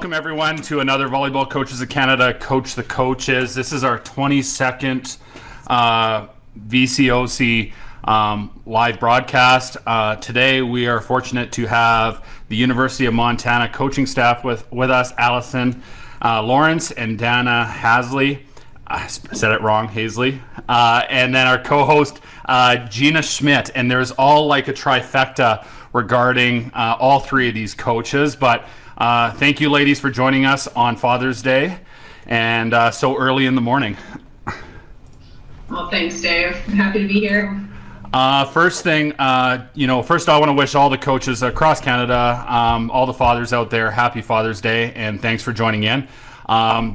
welcome everyone to another Volleyball Coaches of Canada Coach the Coaches. This is our 22nd VCOC live broadcast. Today we are fortunate to have the University of Montana coaching staff with us, Allison Lawrence and Dana Haillsey. I said it wrong, Haillsey. And then our co-host, Gina Schmidt. And there's all like a trifecta regarding all three of these coaches. But thank you, ladies, for joining us on Father's Day and so early in the morning. Well, thanks, Dave. I'm happy to be here. First thing, first I want to wish all the coaches across Canada, all the fathers out there, happy Father's Day, and thanks for joining in.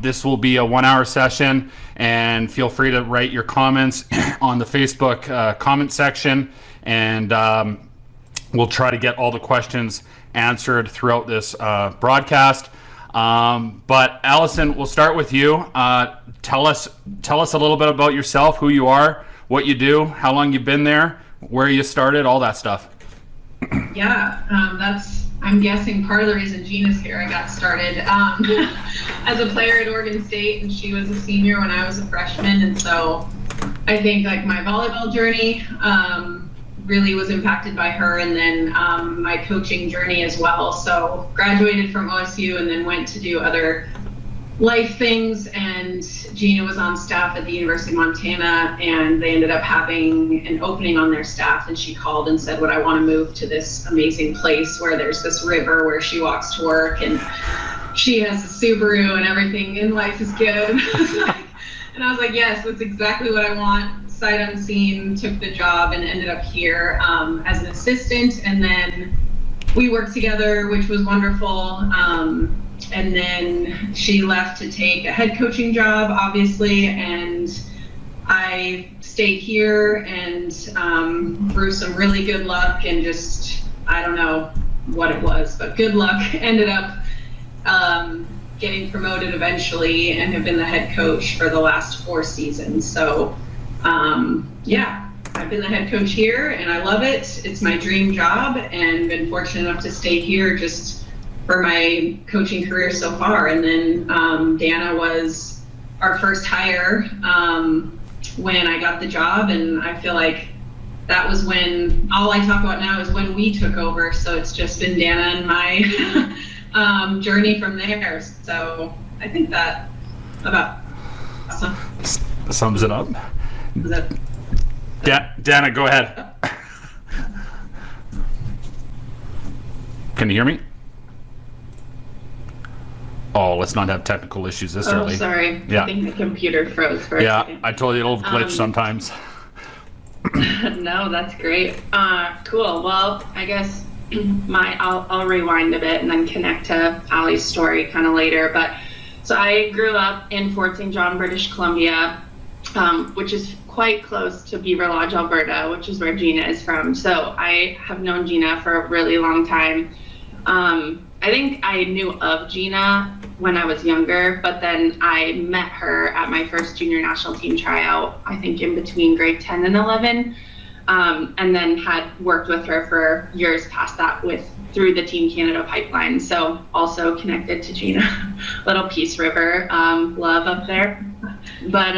This will be a 1-hour session, and feel free to write your comments on the Facebook comment section, and we'll try to get all the questions answered throughout this broadcast. But Allison, we'll start with you. Tell us a little bit about yourself, who you are, what you do, how long you've been there, where you started, all that stuff. Yeah, I'm guessing part of the reason Gina's here. I got started as a player at Oregon State, and she was a senior when I was a freshman, and so I think like my volleyball journey really was impacted by her, and then my coaching journey as well. So graduated from OSU and then went to do other life things, and Gina was on staff at the University of Montana, and they ended up having an opening on their staff, and she called and said, would I want to move to this amazing place where there's this river where she walks to work, and she has a Subaru and everything in life is good. And I was like, yes, that's exactly what I want. Sight unseen, took the job and ended up here as an assistant, and then we worked together, which was wonderful. And then she left to take a head coaching job, obviously, and I stayed here and through some really good luck and just, I don't know what it was, but good luck, ended up getting promoted eventually and have been the head coach for the last 4 seasons. So yeah, I've been the head coach here and I love it. It's my dream job and been fortunate enough to stay here just for my coaching career so far. And then Dana was our first hire when I got the job, and I feel like that was when, all I talk about now is when we took over, so it's just been Dana and my journey from there. So I think that about sums it up. Dana, go ahead. Can you hear me? Oh, let's not have technical issues this early. Oh, sorry. Yeah. I think the computer froze for a second. Yeah, I told you it'll glitch sometimes. No, that's great. Cool. Well, I guess I'll rewind a bit and then connect to Allie's story kind of later. But so I grew up in Fort St. John, British Columbia, which is quite close to Beaver Lodge, Alberta, which is where Gina is from. So I have known Gina for a really long time. I think I knew of Gina when I was younger, but then I met her at my first junior national team tryout, I think in between grade 10 and 11, and then had worked with her for years past that through the Team Canada pipeline. So also connected to Gina, little Peace River love up there. But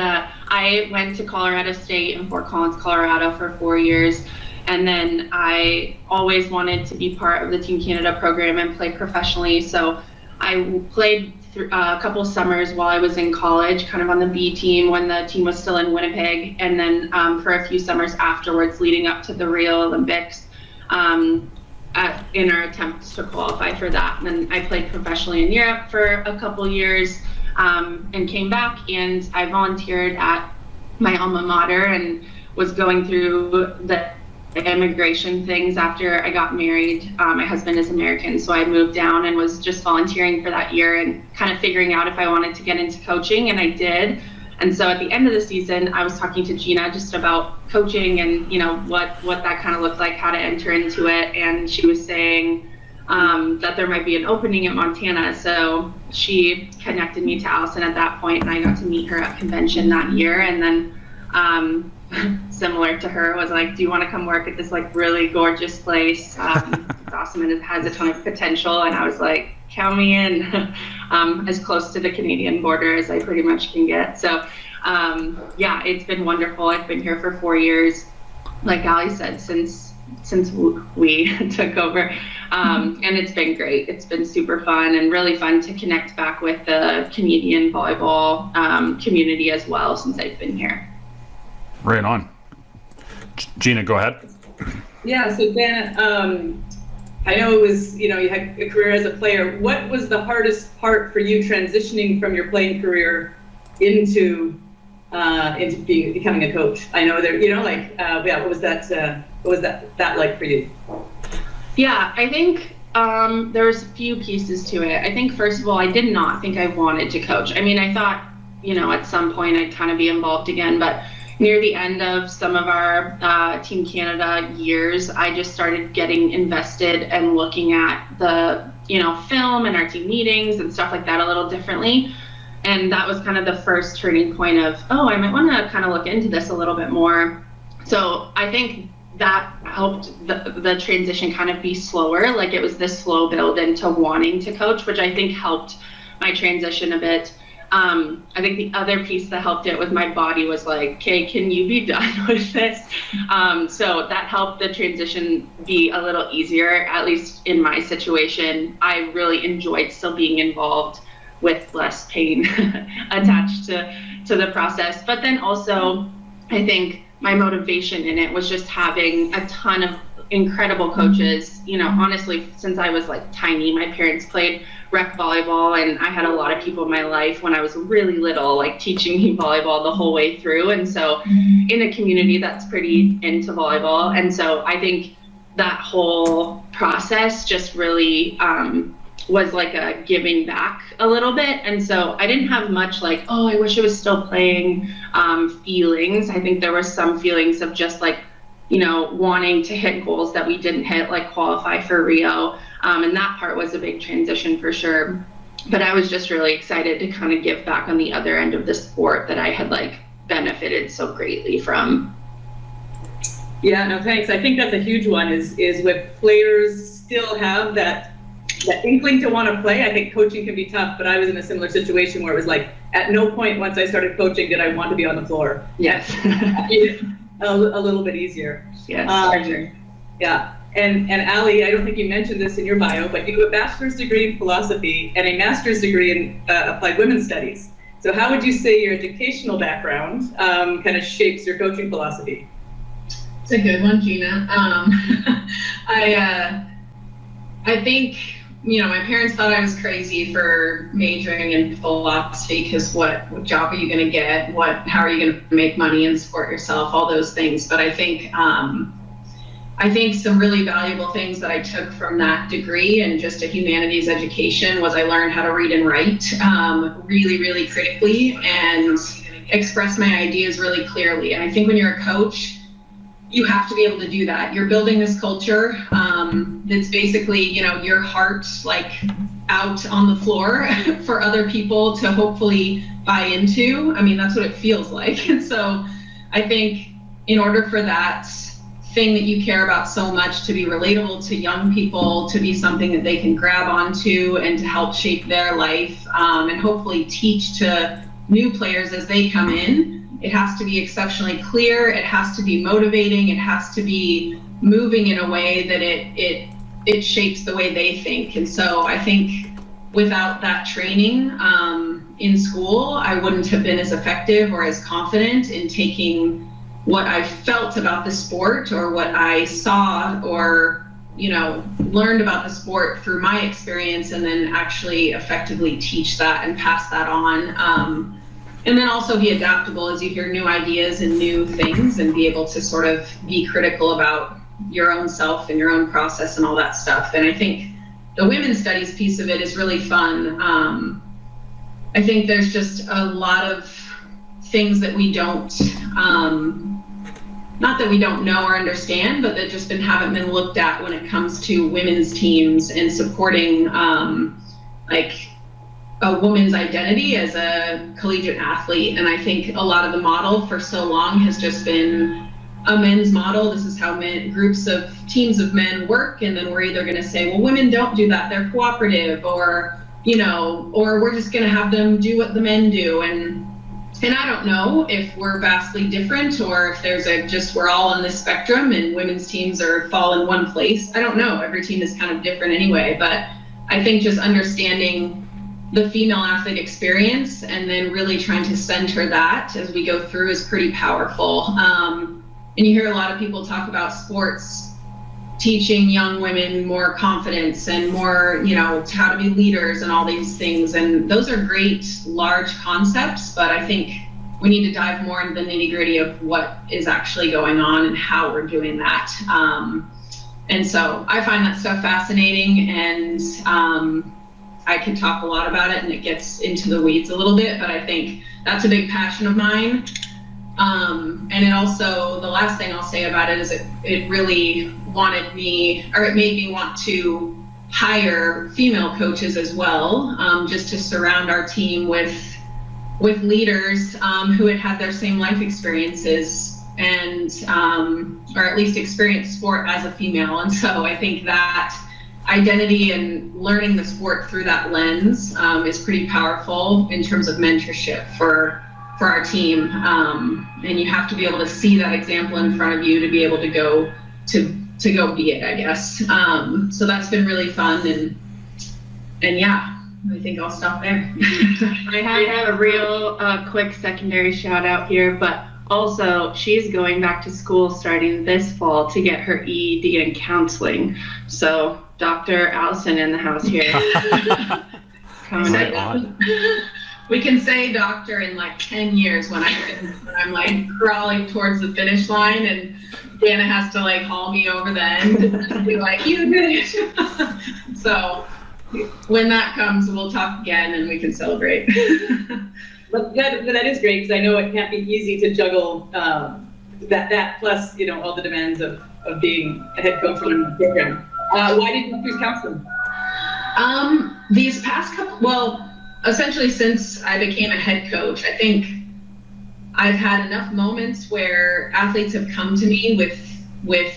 I went to Colorado State in Fort Collins, Colorado for 4 years. And then I always wanted to be part of the Team Canada program and play professionally. So I played a couple of summers while I was in college, kind of on the B team when the team was still in Winnipeg. And then for a few summers afterwards, leading up to the Rio Olympics, in our attempts to qualify for that. And then I played professionally in Europe for a couple years and came back, and I volunteered at my alma mater and was going through the immigration things after I got married. My husband is American, so I moved down and was just volunteering for that year and kind of figuring out if I wanted to get into coaching, and I did. And so at the end of the season, I was talking to Gina just about coaching and what that kind of looked like, how to enter into it, and she was saying that there might be an opening at Montana. So she connected me to Allison at that point, and I got to meet her at convention that year, and then similar to her, was like, do you want to come work at this like really gorgeous place? It's awesome and it has a ton of potential. And I was like, count me in. As close to the Canadian border as I pretty much can get. So yeah, it's been wonderful. I've been here for 4 years, like Ali said, since we took over. And it's been great. It's been super fun and really fun to connect back with the Canadian volleyball community as well since I've been here. Right on. Gina, go ahead. Yeah, so Dan, I know it was, you had a career as a player. What was the hardest part for you transitioning from your playing career into becoming a coach? I know there, what was that like for you? Yeah, I think there's a few pieces to it. I think first of all, I did not think I wanted to coach. I mean, I thought, at some point I'd kind of be involved again, but near the end of some of our Team Canada years, I just started getting invested and looking at the, film and our team meetings and stuff like that a little differently. And that was kind of the first turning point of, I might want to kind of look into this a little bit more. So I think that helped the transition kind of be slower. Like it was this slow build into wanting to coach, which I think helped my transition a bit. I think the other piece that helped it with my body was like, okay, can you be done with this? So that helped the transition be a little easier, at least in my situation. I really enjoyed still being involved with less pain attached to the process. But then also, I think my motivation in it was just having a ton of incredible coaches. Honestly, since I was like tiny, my parents played rec volleyball, and I had a lot of people in my life when I was really little, like teaching me volleyball the whole way through. And so in a community that's pretty into volleyball. And so I think that whole process just really was like a giving back a little bit. And so I didn't have much like, I wish I was still playing feelings. I think there were some feelings of just like, wanting to hit goals that we didn't hit, like qualify for Rio. And that part was a big transition for sure. But I was just really excited to kind of give back on the other end of the sport that I had like benefited so greatly from. Yeah, no, thanks. I think that's a huge one is with players still have that inkling to want to play. I think coaching can be tough, but I was in a similar situation where it was like, at no point once I started coaching did I want to be on the floor. Yes. a little bit easier. Yes, for sure. Yeah. And Ali, I don't think you mentioned this in your bio, but you have a bachelor's degree in philosophy and a master's degree in applied women's studies. So how would you say your educational background kind of shapes your coaching philosophy? It's a good one, Gina. I think, my parents thought I was crazy for majoring in philosophy because what job are you going to get? How are you going to make money and support yourself? All those things. But I think some really valuable things that I took from that degree and just a humanities education was I learned how to read and write really, really critically and express my ideas really clearly. And I think when you're a coach, you have to be able to do that. You're building this culture that's basically, your heart like out on the floor for other people to hopefully buy into. I mean, that's what it feels like. And so I think in order for that thing that you care about so much to be relatable to young people, to be something that they can grab onto and to help shape their life and hopefully teach to new players as they come in, it has to be exceptionally clear, it has to be motivating, it has to be moving in a way that it shapes the way they think. And so I think without that training in school, I wouldn't have been as effective or as confident in taking what I felt about the sport or what I saw or, learned about the sport through my experience and then actually effectively teach that and pass that on. And then also be adaptable as you hear new ideas and new things and be able to sort of be critical about your own self and your own process and all that stuff. And I think the women's studies piece of it is really fun. I think there's just a lot of things that we don't, not that we don't know or understand, but that just haven't been looked at when it comes to women's teams and supporting a woman's identity as a collegiate athlete. And I think a lot of the model for so long has just been a men's model. This is how teams of men work. And then we're either going to say, well, women don't do that, they're cooperative, or, or we're just going to have them do what the men do. And I don't know if we're vastly different, or if there's we're all on this spectrum and women's teams fall in one place. I don't know. Every team is kind of different anyway, but I think just understanding the female athlete experience and then really trying to center that as we go through is pretty powerful. And you hear a lot of people talk about sports teaching young women more confidence and more, how to be leaders and all these things. And those are great, large concepts, but I think we need to dive more into the nitty-gritty of what is actually going on and how we're doing that. And so I find that stuff fascinating, and I can talk a lot about it and it gets into the weeds a little bit, but I think that's a big passion of mine. And it also, the last thing I'll say about it is it really made me want to hire female coaches as well, just to surround our team with leaders who had their same life experiences and or at least experienced sport as a female. And so I think that identity and learning the sport through that lens is pretty powerful in terms of mentorship for our team. And you have to be able to see that example in front of you to be able to go be it, I guess. So that's been really fun, and yeah, I think I'll stop there. I have a real quick secondary shout out here, but also she's going back to school starting this fall to get her EED in counseling. So Dr. Allison in the house here. Right on. We can say doctor in like 10 years when I'm like crawling towards the finish line and Dana has to like haul me over the end and be like, you did it. So when that comes, we'll talk again and we can celebrate. But that is great, because I know it can't be easy to juggle that plus, all the demands of being a head coach for the program. Why did you choose counseling? These past essentially since I became a head coach, I think I've had enough moments where athletes have come to me with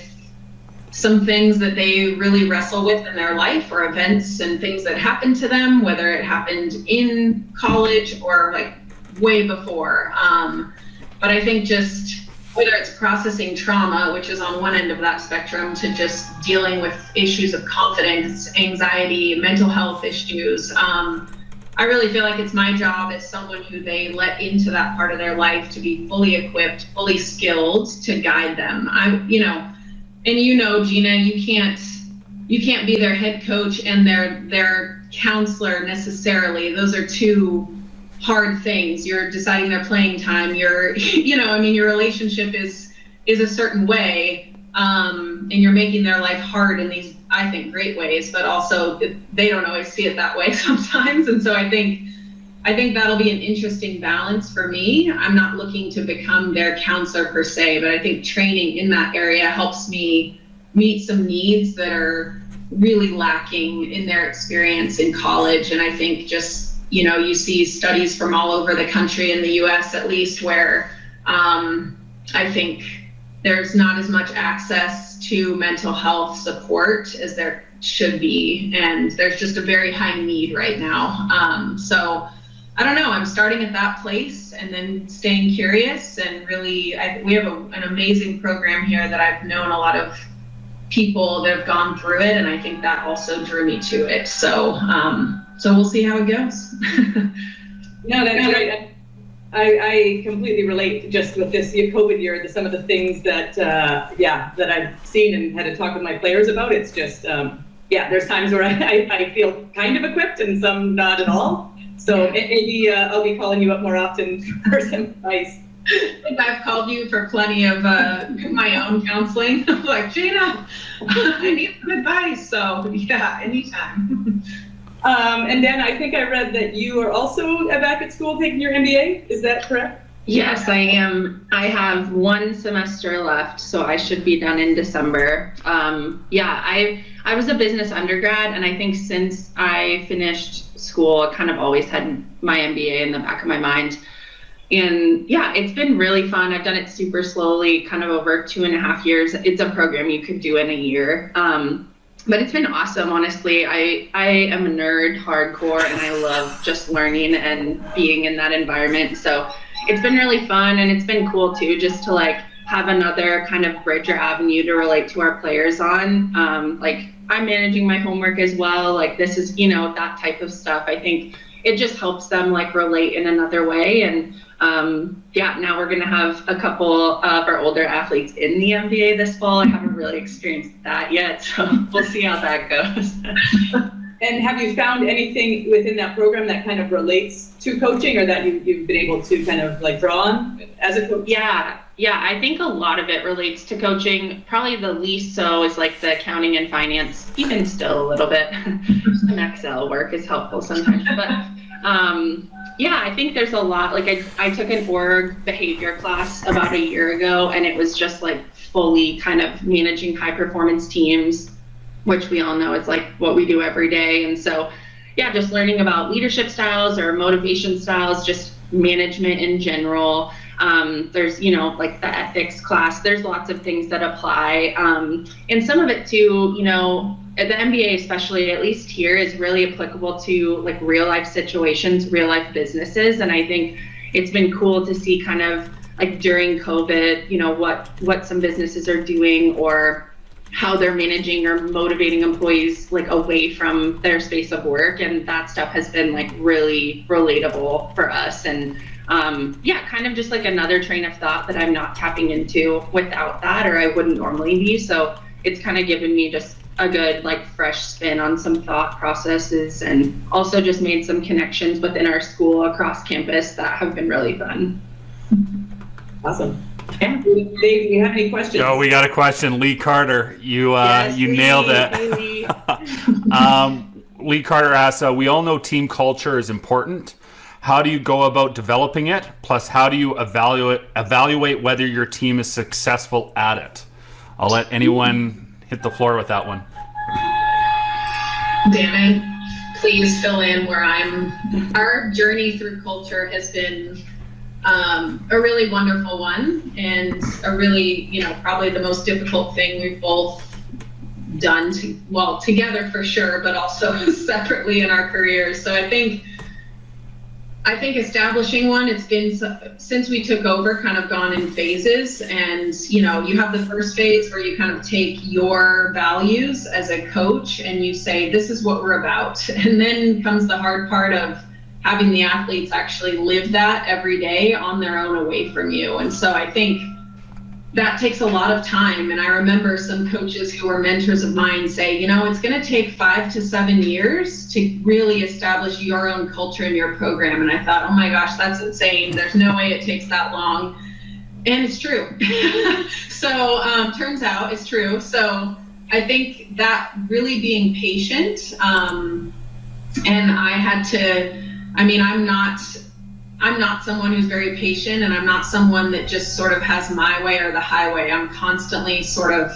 some things that they really wrestle with in their life, or events and things that happened to them, whether it happened in college or like way before. But I think just whether it's processing trauma, which is on one end of that spectrum, to just dealing with issues of confidence, anxiety, mental health issues, I really feel like it's my job as someone who they let into that part of their life to be fully equipped, fully skilled to guide them. Gina, you can't be their head coach and their counselor necessarily. Those are two hard things. You're deciding their playing time. Your relationship is a certain way, and you're making their life hard in these, I think, great ways, but also they don't always see it that way sometimes. And so I think that'll be an interesting balance for me. I'm not looking to become their counselor per se, but I think training in that area helps me meet some needs that are really lacking in their experience in college. And I think just, you see studies from all over the country, in the US at least, where I think there's not as much access to mental health support as there should be. And there's just a very high need right now. So I don't know, I'm starting at that place and then staying curious, and really, we have an amazing program here that I've known a lot of people that have gone through it, and I think that also drew me to it. So we'll see how it goes. No, that's great. I completely relate just with this COVID year, some of the things that I've seen and had to talk with my players about. It's just, there's times where I feel kind of equipped and some not at all. So maybe I'll be calling you up more often for some advice. I think I've called you for plenty of my own counseling. I'm like, Gina, I need some advice. So yeah, anytime. And then I think I read that you are also back at school taking your MBA. Is that correct? Yes, I am. I have one semester left, so I should be done in December. I I was a business undergrad, and I think since I finished school, I kind of always had my MBA in the back of my mind. And yeah, it's been really fun. I've done it super slowly, kind of over 2.5 years. It's a program you could do in a year. But it's been awesome, honestly. I am a nerd hardcore, and I love just learning and being in that environment. So it's been really fun, and it's been cool too, just to like have another kind of bridge or avenue to relate to our players on. Like I'm managing my homework as well. Like this is, that type of stuff. I think it just helps them like relate in another way. And now we're going to have a couple of our older athletes in the NBA this fall. I haven't really experienced that yet, so we'll see how that goes. And have you found anything within that program that kind of relates to coaching, or that you've been able to kind of like draw on as a coach? Yeah, I think a lot of it relates to coaching. Probably the least so is like the accounting and finance, even still a little bit. Some Excel work is helpful sometimes, but I think there's a lot. Like I took an org behavior class about a year ago, and it was just like fully kind of managing high performance teams, which we all know is like what we do every day. And so, just learning about leadership styles or motivation styles, just management in general. There's, like the ethics class, there's lots of things that apply. And some of it too, the MBA especially, at least here, is really applicable to like real life situations, real life businesses. And I think it's been cool to see kind of like during COVID, what some businesses are doing, or how they're managing or motivating employees like away from their space of work. And that stuff has been like really relatable for us. And kind of just like another train of thought that I'm not tapping into without that, or I wouldn't normally be. So it's kind of given me just a good like fresh spin on some thought processes, and also just made some connections within our school across campus that have been really fun. Awesome. Yeah. Dave, do you have any questions? Oh, we got a question. Lee Carter, you nailed it. Hey, Lee. Lee Carter asks, we all know team culture is important. How do you go about developing it? Plus, how do you evaluate whether your team is successful at it? I'll let anyone hit the floor with that one. Dana, please fill in where our journey through culture has been a really wonderful one, and a really, probably the most difficult thing we've both done together for sure, but also separately in our careers. So I think establishing one, it's been, since we took over, kind of gone in phases. And, you have the first phase where you kind of take your values as a coach and you say, this is what we're about. And then comes the hard part of having the athletes actually live that every day on their own away from you. And so I think that takes a lot of time. And I remember some coaches who were mentors of mine say, it's going to take 5 to 7 years to really establish your own culture in your program. And I thought, oh my gosh, that's insane. There's no way it takes that long. And it's true. So turns out it's true. So I think that really being patient, and I had to, I'm not someone who's very patient, and I'm not someone that just sort of has my way or the highway. I'm constantly sort of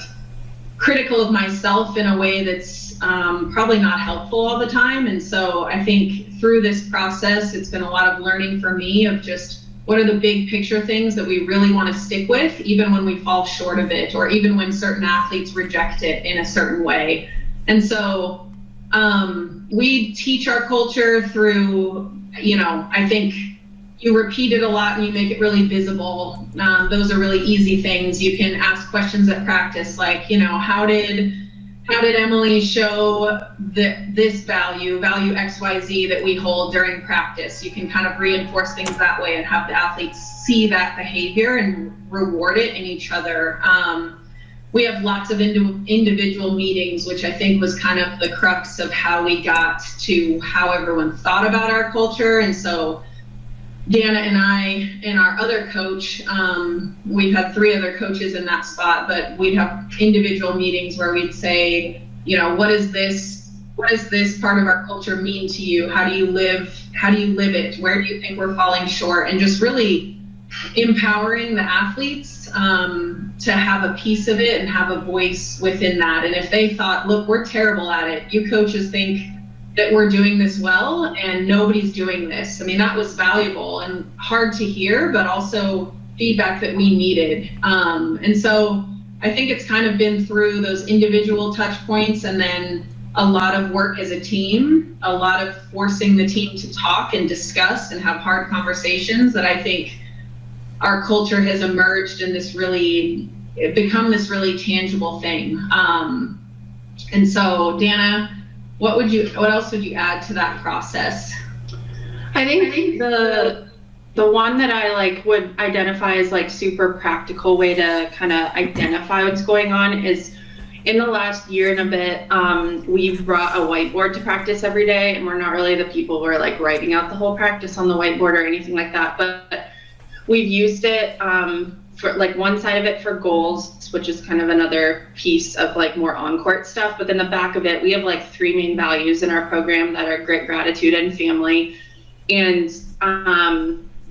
critical of myself in a way that's probably not helpful all the time. And so I think through this process, it's been a lot of learning for me of just what are the big picture things that we really want to stick with, even when we fall short of it, or even when certain athletes reject it in a certain way. And so we teach our culture through, I think you repeat it a lot and you make it really visible. Those are really easy things. You can ask questions at practice, like, how did Emily show this value XYZ that we hold during practice? You can kind of reinforce things that way and have the athletes see that behavior and reward it in each other. We have lots of individual meetings, which I think was kind of the crux of how we got to how everyone thought about our culture. And so Dana and I and our other coach, we've had 3 other coaches in that spot, but we'd have individual meetings where we'd say, what does this part of our culture mean to you? How do you live it? Where do you think we're falling short? And just really empowering the athletes to have a piece of it and have a voice within that. And if they thought, look, we're terrible at it, you coaches think that we're doing this well and nobody's doing this. I mean, that was valuable and hard to hear, but also feedback that we needed. And so I think it's kind of been through those individual touch points and then a lot of work as a team, a lot of forcing the team to talk and discuss and have hard conversations that I think our culture has emerged in this really, become this really tangible thing. And so Dana, what else would you add to that process? I think the one that I like would identify as like super practical way to kind of identify what's going on is in the last year and a bit, we've brought a whiteboard to practice every day, and we're not really the people who are like writing out the whole practice on the whiteboard or anything like that, but we've used it for like one side of it for goals, which is kind of another piece of like more on-court stuff, but then the back of it, we have like 3 main values in our program that are grit, gratitude, and family. And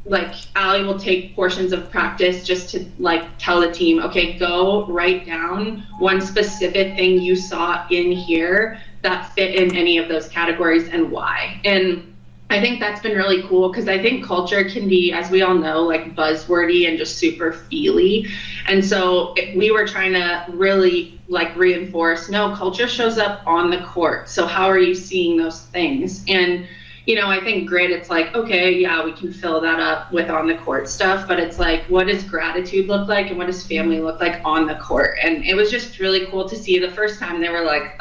like Allie will take portions of practice just to like tell the team, okay, go write down one specific thing you saw in here that fit in any of those categories and why. And I think that's been really cool because I think culture can be, as we all know, like buzzwordy and just super feely. And so we were trying to really like reinforce, no, culture shows up on the court. So how are you seeing those things? And you know, I think grit, it's like, okay, yeah, we can fill that up with on the court stuff, but it's like, what does gratitude look like and what does family look like on the court? And it was just really cool to see the first time they were like,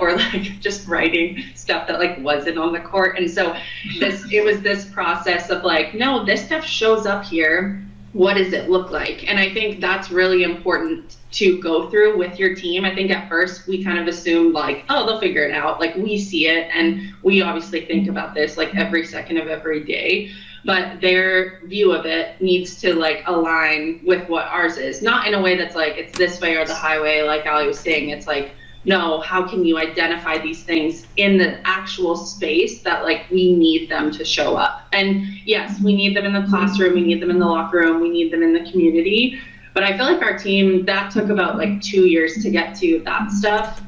or like just writing stuff that like wasn't on the court. And so it was this process of like, no, this stuff shows up here. What does it look like? And I think that's really important to go through with your team. I think at first we kind of assumed like, oh, they'll figure it out. Like we see it and we obviously think about this like every second of every day, but their view of it needs to like align with what ours is. Not in a way that's like, it's this way or the highway, like Allie was saying. It's like, no, how can you identify these things in the actual space that like we need them to show up? And yes, we need them in the classroom, we need them in the locker room, we need them in the community. But I feel like our team, that took about like 2 years to get to that stuff.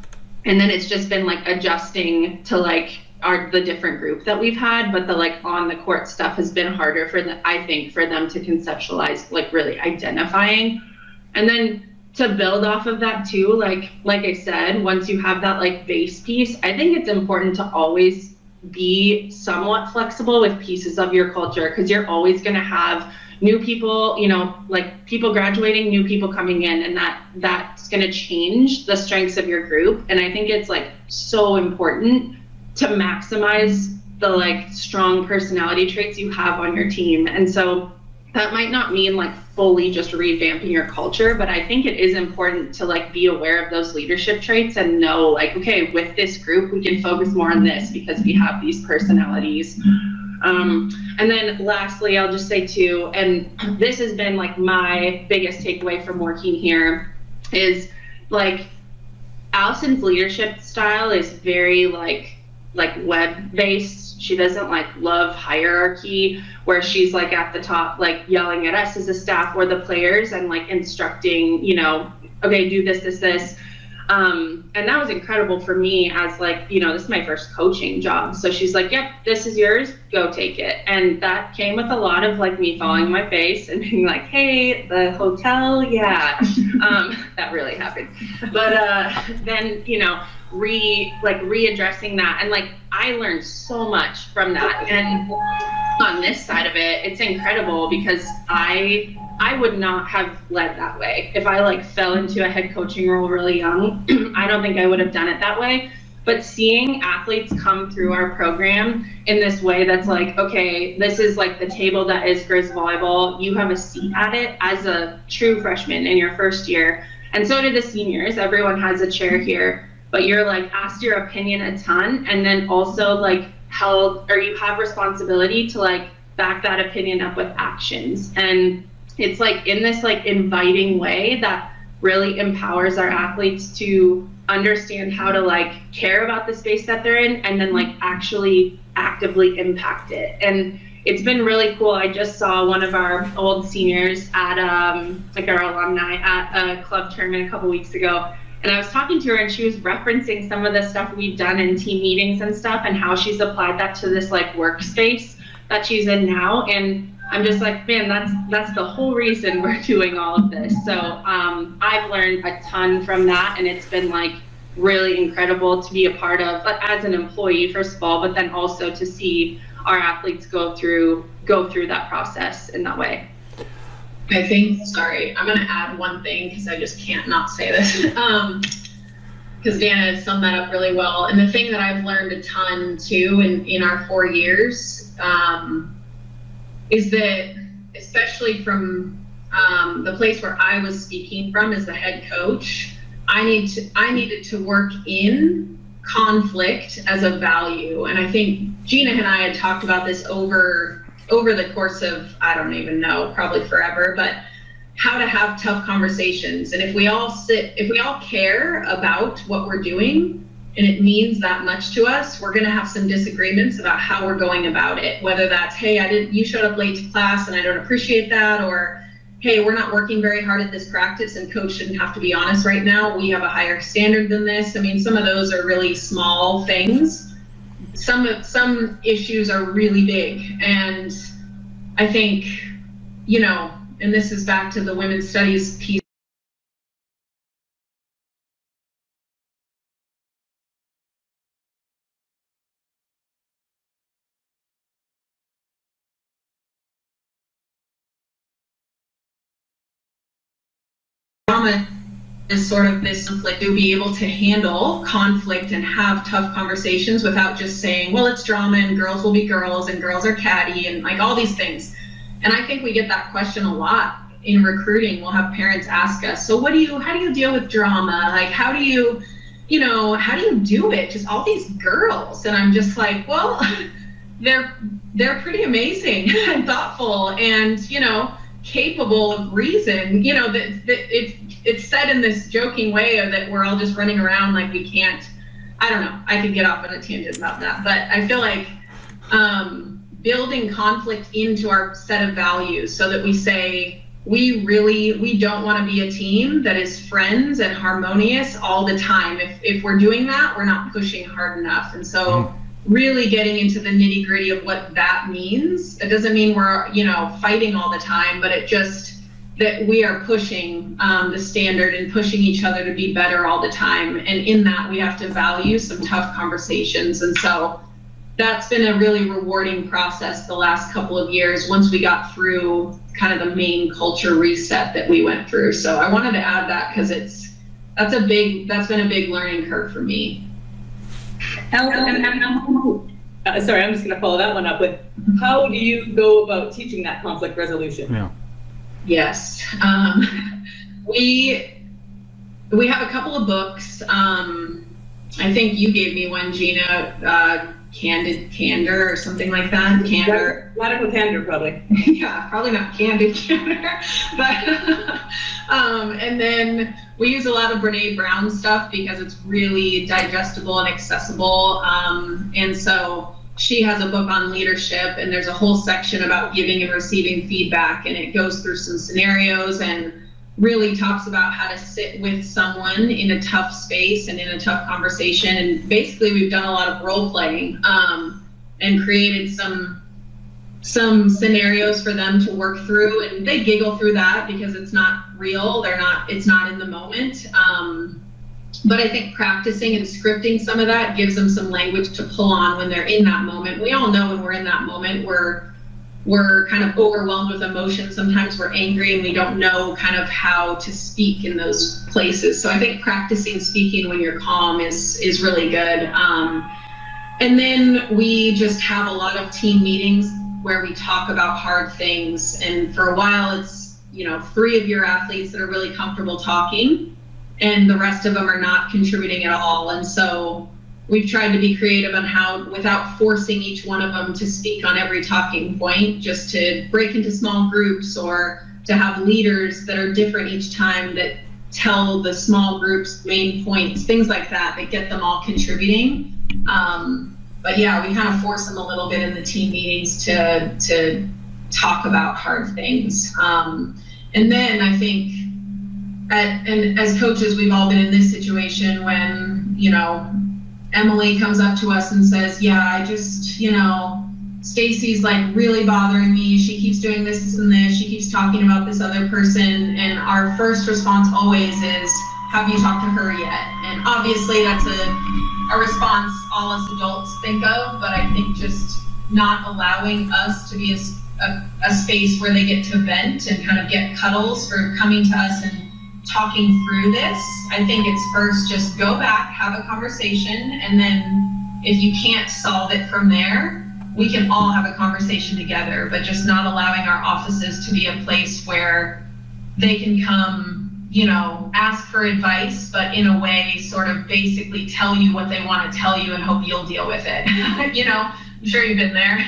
And then it's just been like adjusting to like the different group that we've had, but the like on the court stuff has been harder for I think for them to conceptualize, like really identifying. And then to build off of that too, like I said, once you have that like base piece, I think it's important to always be somewhat flexible with pieces of your culture, because you're always going to have new people, you know, like people graduating, new people coming in, and that's going to change the strengths of your group. And I think it's like so important to maximize the like strong personality traits you have on your team. And so that might not mean like fully just revamping your culture, but I think it is important to like be aware of those leadership traits and know like, okay, with this group, we can focus more on this because we have these personalities. And then lastly, I'll just say too, and this has been like my biggest takeaway from working here, is like Allison's leadership style is very like web-based. She doesn't like love hierarchy where she's like at the top, like yelling at us as a staff or the players and like instructing, you know, okay, do this. And that was incredible for me as like, you know, this is my first coaching job. So she's like, yep, this is yours, go take it. And that came with a lot of like me falling my face and being like, hey, the hotel, yeah. That really happened. But then, you know, readdressing that, and like I learned so much from that. And on this side of it, it's incredible because I would not have led that way. If I like fell into a head coaching role really young, I don't think I would have done it that way. But seeing athletes come through our program in this way that's like, okay, this is like the table that is Grizz Volleyball. You have a seat at it as a true freshman in your first year. And so did the seniors. Everyone has a chair here. But you're like asked your opinion a ton, and then also like held, or you have responsibility to like back that opinion up with actions. And it's like in this like inviting way that really empowers our athletes to understand how to like care about the space that they're in and then like actually actively impact it. And it's been really cool. I just saw one of our old seniors at like our alumni at a club tournament a couple weeks ago, and I was talking to her, and she was referencing some of the stuff we've done in team meetings and stuff, and how she's applied that to this like workspace that she's in now. And I'm just like, man, that's the whole reason we're doing all of this. So I've learned a ton from that, and it's been like really incredible to be a part of as an employee, first of all, but then also to see our athletes go through that process in that way. I think, sorry, I'm going to add one thing because I just can't not say this. Because Dana has summed that up really well. And the thing that I've learned a ton too in our 4 years is that, especially from the place where I was speaking from as the head coach, I needed to work in conflict as a value. And I think Gina and I had talked about this over the course of, I don't even know, probably forever, but how to have tough conversations. And if we all care about what we're doing and it means that much to us, we're going to have some disagreements about how we're going about it. Whether that's, hey, you showed up late to class and I don't appreciate that, or hey, we're not working very hard at this practice and coach shouldn't have to be honest right now. We have a higher standard than this. I mean, some of those are really small things. Some issues are really big. And I think, and this is back to the women's studies piece. Trauma is sort of this conflict, to be able to handle conflict and have tough conversations without just saying, well, it's drama and girls will be girls and girls are catty and like all these things. And I think we get that question a lot in recruiting. We'll have parents ask us, so how do you deal with drama? Like, how do you do it? Just all these girls. And I'm just like, well, they're pretty amazing and thoughtful and, capable of reason. It's said in this joking way that we're all just running around like we can't. I don't know. I could get off on a tangent about that, but I feel like building conflict into our set of values so that we say we don't want to be a team that is friends and harmonious all the time. If we're doing that, we're not pushing hard enough. And so really getting into the nitty gritty of what that means. It doesn't mean we're, fighting all the time, but it just that we are pushing the standard and pushing each other to be better all the time. And in that, we have to value some tough conversations. And so that's been a really rewarding process the last couple of years once we got through kind of the main culture reset that we went through. So I wanted to add that because that's been a big learning curve for me. Allison, sorry, I'm just going to follow that one up with, how do you go about teaching that conflict resolution? Yeah. Yes. We have a couple of books. I think you gave me one, Gina, Candid Candor or something like that. Candor. Radical Candor, probably. Yeah, probably not Candid Candor. But, and then we use a lot of Brene Brown stuff because it's really digestible and accessible. And so she has a book on leadership, and there's a whole section about giving and receiving feedback, and it goes through some scenarios and really talks about how to sit with someone in a tough space and in a tough conversation. And basically we've done a lot of role playing and created some scenarios for them to work through, and they giggle through that because it's not real. It's not in the moment. But I think practicing and scripting some of that gives them some language to pull on when they're in that moment. We all know when we're in that moment, we're kind of overwhelmed with emotion. Sometimes we're angry and we don't know kind of how to speak in those places. So I think practicing speaking when you're calm is really good. And then we just have a lot of team meetings where we talk about hard things. And for a while, it's, 3 of your athletes that are really comfortable talking, and the rest of them are not contributing at all. And so we've tried to be creative on how, without forcing each one of them to speak on every talking point, just to break into small groups or to have leaders that are different each time that tell the small groups main points, things like that get them all contributing. yeah, we kind of force them a little bit in the team meetings to talk about hard things. And then I think, and as coaches, we've all been in this situation when, you know, Emily comes up to us and says, yeah, I just, you know, Stacy's like really bothering me. She keeps doing this and this. She keeps talking about this other person. And our first response always is, have you talked to her yet? And obviously that's a response all us adults think of, but I think just not allowing us to be a space where they get to vent and kind of get cuddles for coming to us and talking through this. I think it's first just go back, have a conversation, and then if you can't solve it from there, we can all have a conversation together, but just not allowing our offices to be a place where they can come, you know, ask for advice, but in a way sort of basically tell you what they want to tell you and hope you'll deal with it. You know, I'm sure you've been there.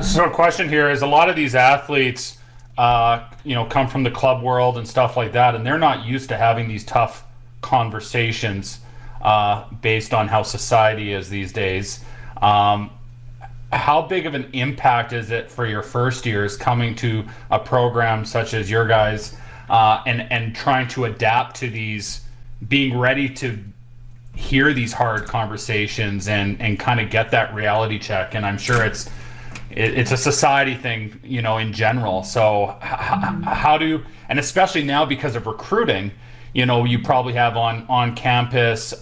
So a question here is, a lot of these athletes, you know, come from the club world and stuff like that, and they're not used to having these tough conversations based on how society is these days. How big of an impact is it for your first years coming to a program such as your guys, and trying to adapt to these, being ready to hear these hard conversations and kind of get that reality check? And I'm sure it's a society thing, you know, in general. So how do, and especially now because of recruiting, you know, you probably have on campus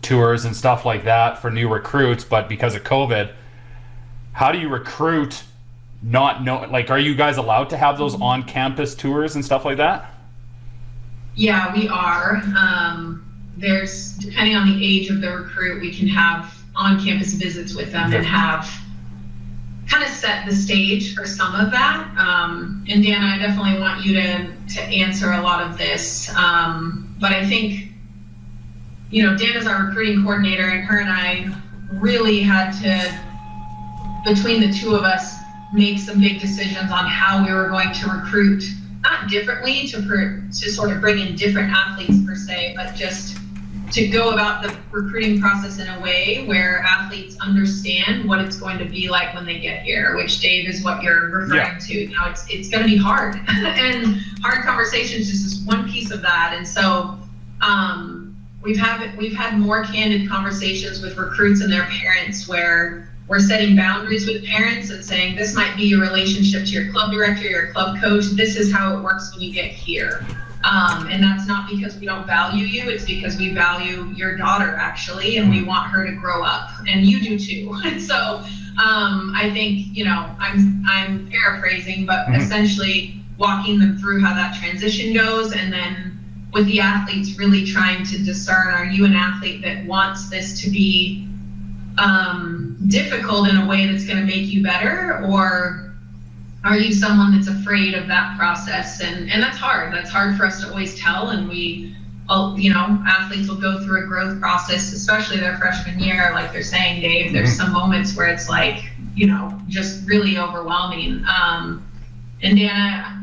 tours and stuff like that for new recruits, but because of COVID, how do you recruit like, are you guys allowed to have those on campus tours and stuff like that? Yeah, we are. There's, depending on the age of the recruit, we can have on-campus visits with them and have kind of set the stage for some of that. And Dana, I definitely want you to answer a lot of this. But I think, you know, Dana's our recruiting coordinator, and her and I really had to, between the two of us, make some big decisions on how we were going to recruit, not differently to sort of bring in different athletes per se, but just to go about the recruiting process in a way where athletes understand what it's going to be like when they get here, which, Dave, is what you're referring to. You know, it's going to be hard, and hard conversations just is one piece of that. And so we've had more candid conversations with recruits and their parents where we're setting boundaries with parents and saying, this might be your relationship to your club director, your club coach. This is how it works when you get here. And that's not because we don't value you, it's because we value your daughter, actually, and we want her to grow up, and you do too. And so I think, you know, I'm paraphrasing, but essentially walking them through how that transition goes, and then with the athletes really trying to discern, are you an athlete that wants this to be difficult in a way that's going to make you better, or are you someone that's afraid of that process? And that's hard. That's hard for us to always tell. And we, you know, athletes will go through a growth process, especially their freshman year. Like they're saying, Dave, there's some moments where it's like, you know, just really overwhelming. And Dana,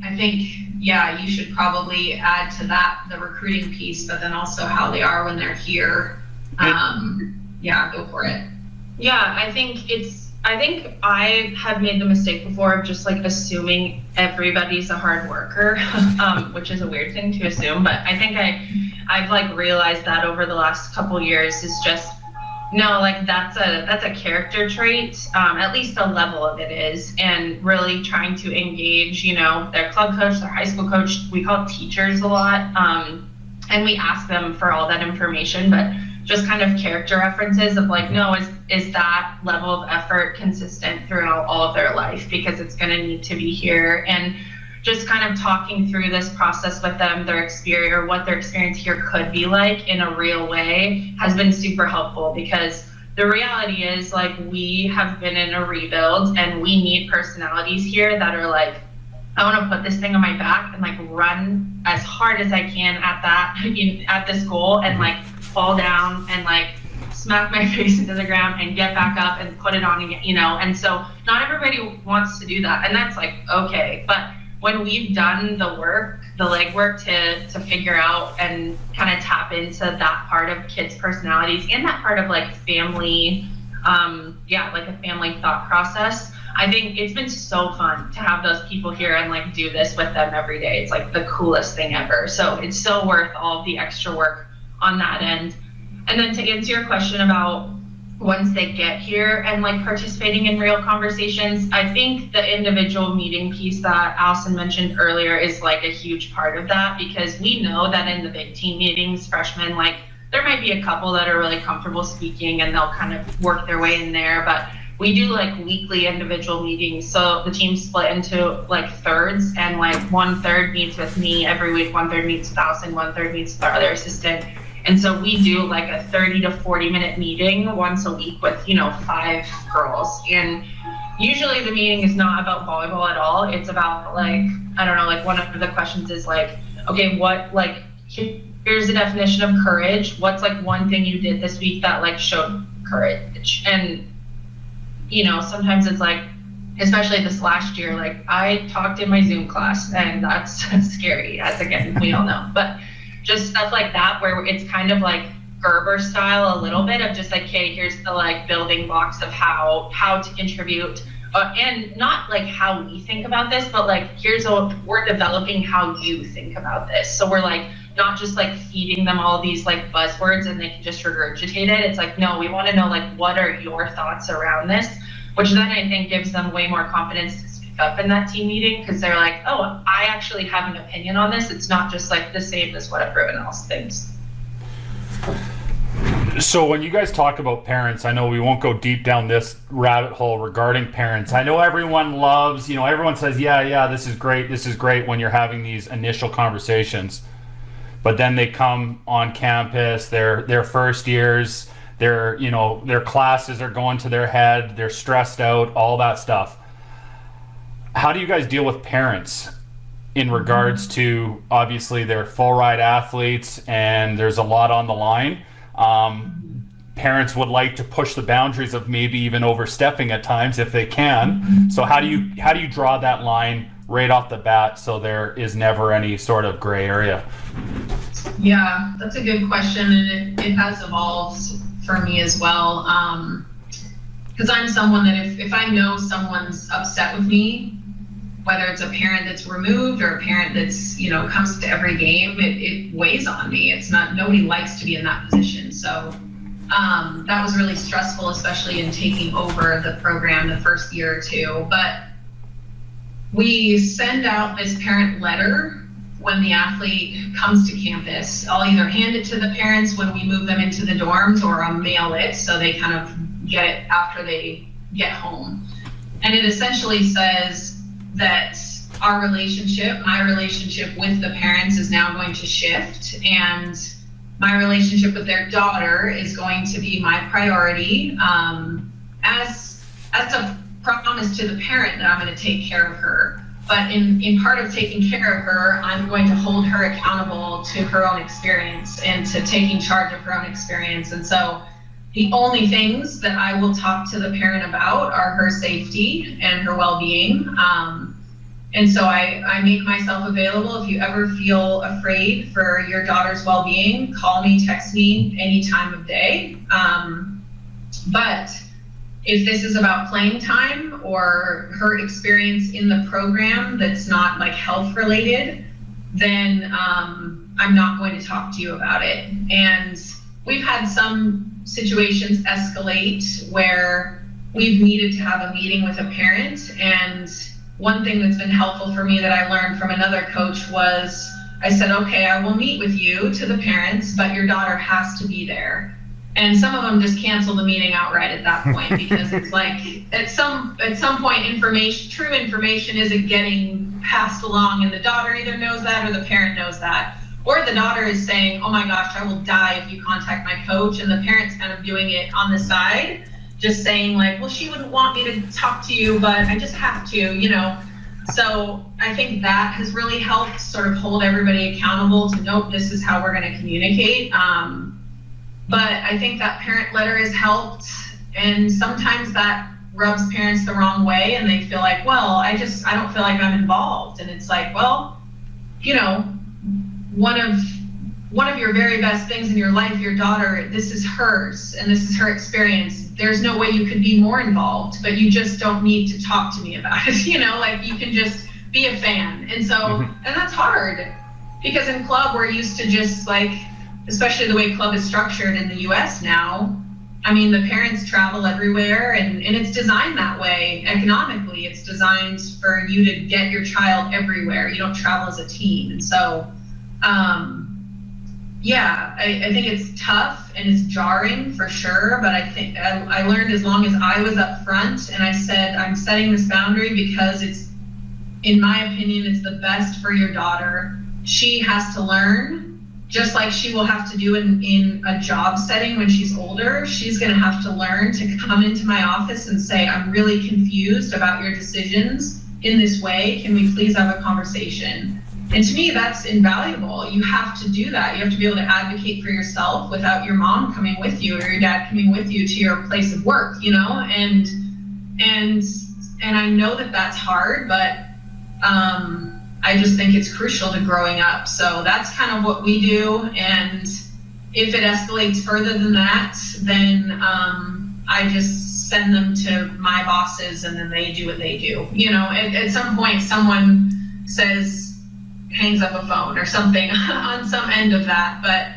I think, yeah, you should probably add to that the recruiting piece, but then also how they are when they're here. Yeah, go for it. Yeah, I think I have made the mistake before of just like assuming everybody's a hard worker, which is a weird thing to assume, but I think I've like realized that over the last couple years is just, no, like that's a character trait, at least a level of it is, and really trying to engage, you know, their club coach, their high school coach, we call teachers a lot, and we ask them for all that information, but just kind of character references of like, no, is that level of effort consistent throughout all of their life? Because it's going to need to be here. And just kind of talking through this process with them, their experience, or what their experience here could be like in a real way, has been super helpful, because the reality is, like, we have been in a rebuild and we need personalities here that are like, I want to put this thing on my back and like run as hard as I can at this goal, and like fall down and like smack my face into the ground and get back up and put it on again, you know. And so not everybody wants to do that, and that's like okay. But when we've done the work, the legwork to figure out and kind of tap into that part of kids' personalities and that part of like family, like a family thought process, I think it's been so fun to have those people here and like do this with them every day. It's like the coolest thing ever. So it's so worth all of the extra work on that end. And then to answer your question about once they get here and like participating in real conversations, I think the individual meeting piece that Allison mentioned earlier is like a huge part of that, because we know that in the big team meetings, freshmen, like there might be a couple that are really comfortable speaking and they'll kind of work their way in there, but we do like weekly individual meetings. So the team's split into like thirds, and like 1/3 meets with me every week, 1/3 meets with Allison, 1/3 meets with our other assistant. And so we do like a 30 to 40 minute meeting once a week with, 5 girls. And usually the meeting is not about volleyball at all. It's about like, I don't know, like one of the questions is like, okay, what, like, here's the definition of courage. What's like one thing you did this week that like showed courage? And, sometimes it's like, especially this last year, like I talked in my Zoom class, and that's scary, as again, we all know. But just stuff like that, where it's kind of like Gerber style a little bit of just like, okay, here's the like building blocks of how to contribute, and not like how we think about this, but like we're developing how you think about this. So we're like not just like feeding them all these like buzzwords and they can just regurgitate it. It's like, no, we want to know like what are your thoughts around this, which then I think gives them way more confidence to speak up in that team meeting, because they're like, oh, I actually have an opinion on this. It's not just like the same as what everyone else thinks. So when you guys talk about parents, I know we won't go deep down this rabbit hole regarding parents. I know everyone loves, everyone says, yeah, this is great when you're having these initial conversations. But then they come on campus, their first years, their classes are going to their head, they're stressed out, all that stuff. How do you guys deal with parents in regards to, obviously they're full ride athletes and there's a lot on the line? Parents would like to push the boundaries of maybe even overstepping at times if they can. So how do you draw that line right off the bat so there is never any sort of gray area? Yeah, that's a good question, and it has evolved for me as well. Because I'm someone that if I know someone's upset with me, whether it's a parent that's removed or a parent that's, comes to every game, it weighs on me. It's not, nobody likes to be in that position. So that was really stressful, especially in taking over the program the first year or two. But we send out this parent letter when the athlete comes to campus. I'll either hand it to the parents when we move them into the dorms, or I'll mail it so they kind of get it after they get home. And it essentially says that my relationship with the parents is now going to shift, and my relationship with their daughter is going to be my priority, as a promise to the parent that I'm going to take care of her. But in part of taking care of her, I'm going to hold her accountable to her own experience and to taking charge of her own experience. And so the only things that I will talk to the parent about are her safety and her well-being. And so I make myself available. If you ever feel afraid for your daughter's well-being, call me, text me any time of day. But if this is about playing time or her experience in the program that's not like health related, then I'm not going to talk to you about it. And we've had some situations escalate where we've needed to have a meeting with a parent. And one thing that's been helpful for me that I learned from another coach was, I said, okay, I will meet with you to the parents, but your daughter has to be there. And some of them just cancel the meeting outright at that point, because it's like at some point true information isn't getting passed along, and the daughter either knows that or the parent knows that, or the daughter is saying, oh my gosh, I will die if you contact my coach, and the parent's kind of doing it on the side, just saying like, well, she wouldn't want me to talk to you, but I just have to, So I think that has really helped sort of hold everybody accountable to, nope, this is how we're going to communicate. But I think that parent letter has helped, and sometimes that rubs parents the wrong way, and they feel like, well, I don't feel like I'm involved. And it's like, well, you know, one of your very best things in your life, your daughter, this is hers and this is her experience. There's no way you could be more involved, but you just don't need to talk to me about it. You know, like you can just be a fan. And so, and that's hard because in club, we're used to just like, especially the way club is structured in the US now. I mean, the parents travel everywhere and it's designed that way economically. It's designed for you to get your child everywhere. You don't travel as a team. And so, yeah, I think it's tough and it's jarring for sure, but I think I learned as long as I was up front and I said, I'm setting this boundary because it's, in my opinion, it's the best for your daughter. She has to learn, just like she will have to do in a job setting when she's older. She's gonna have to learn to come into my office and say, I'm really confused about your decisions in this way. Can we please have a conversation? And to me, that's invaluable. You have to do that. You have to be able to advocate for yourself without your mom coming with you or your dad coming with you to your place of work, you know? And I know that that's hard, but I just think it's crucial to growing up. So that's kind of what we do. And if it escalates further than that, then I just send them to my bosses and then they do what they do. You know, at some point someone hangs up a phone or something on some end of that. But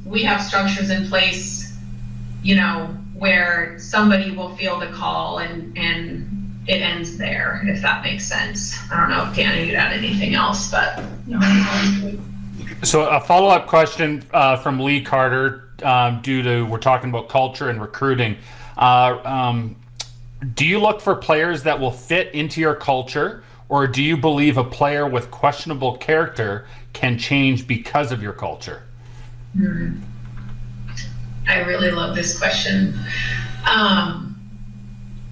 we have structures in place, you know, where somebody will field a call and it ends there, if that makes sense. I don't know if Dana, you'd add anything else, but. So a follow-up question from Lee Carter, we're talking about culture and recruiting. Do you look for players that will fit into your culture, or do you believe a player with questionable character can change because of your culture? I really love this question.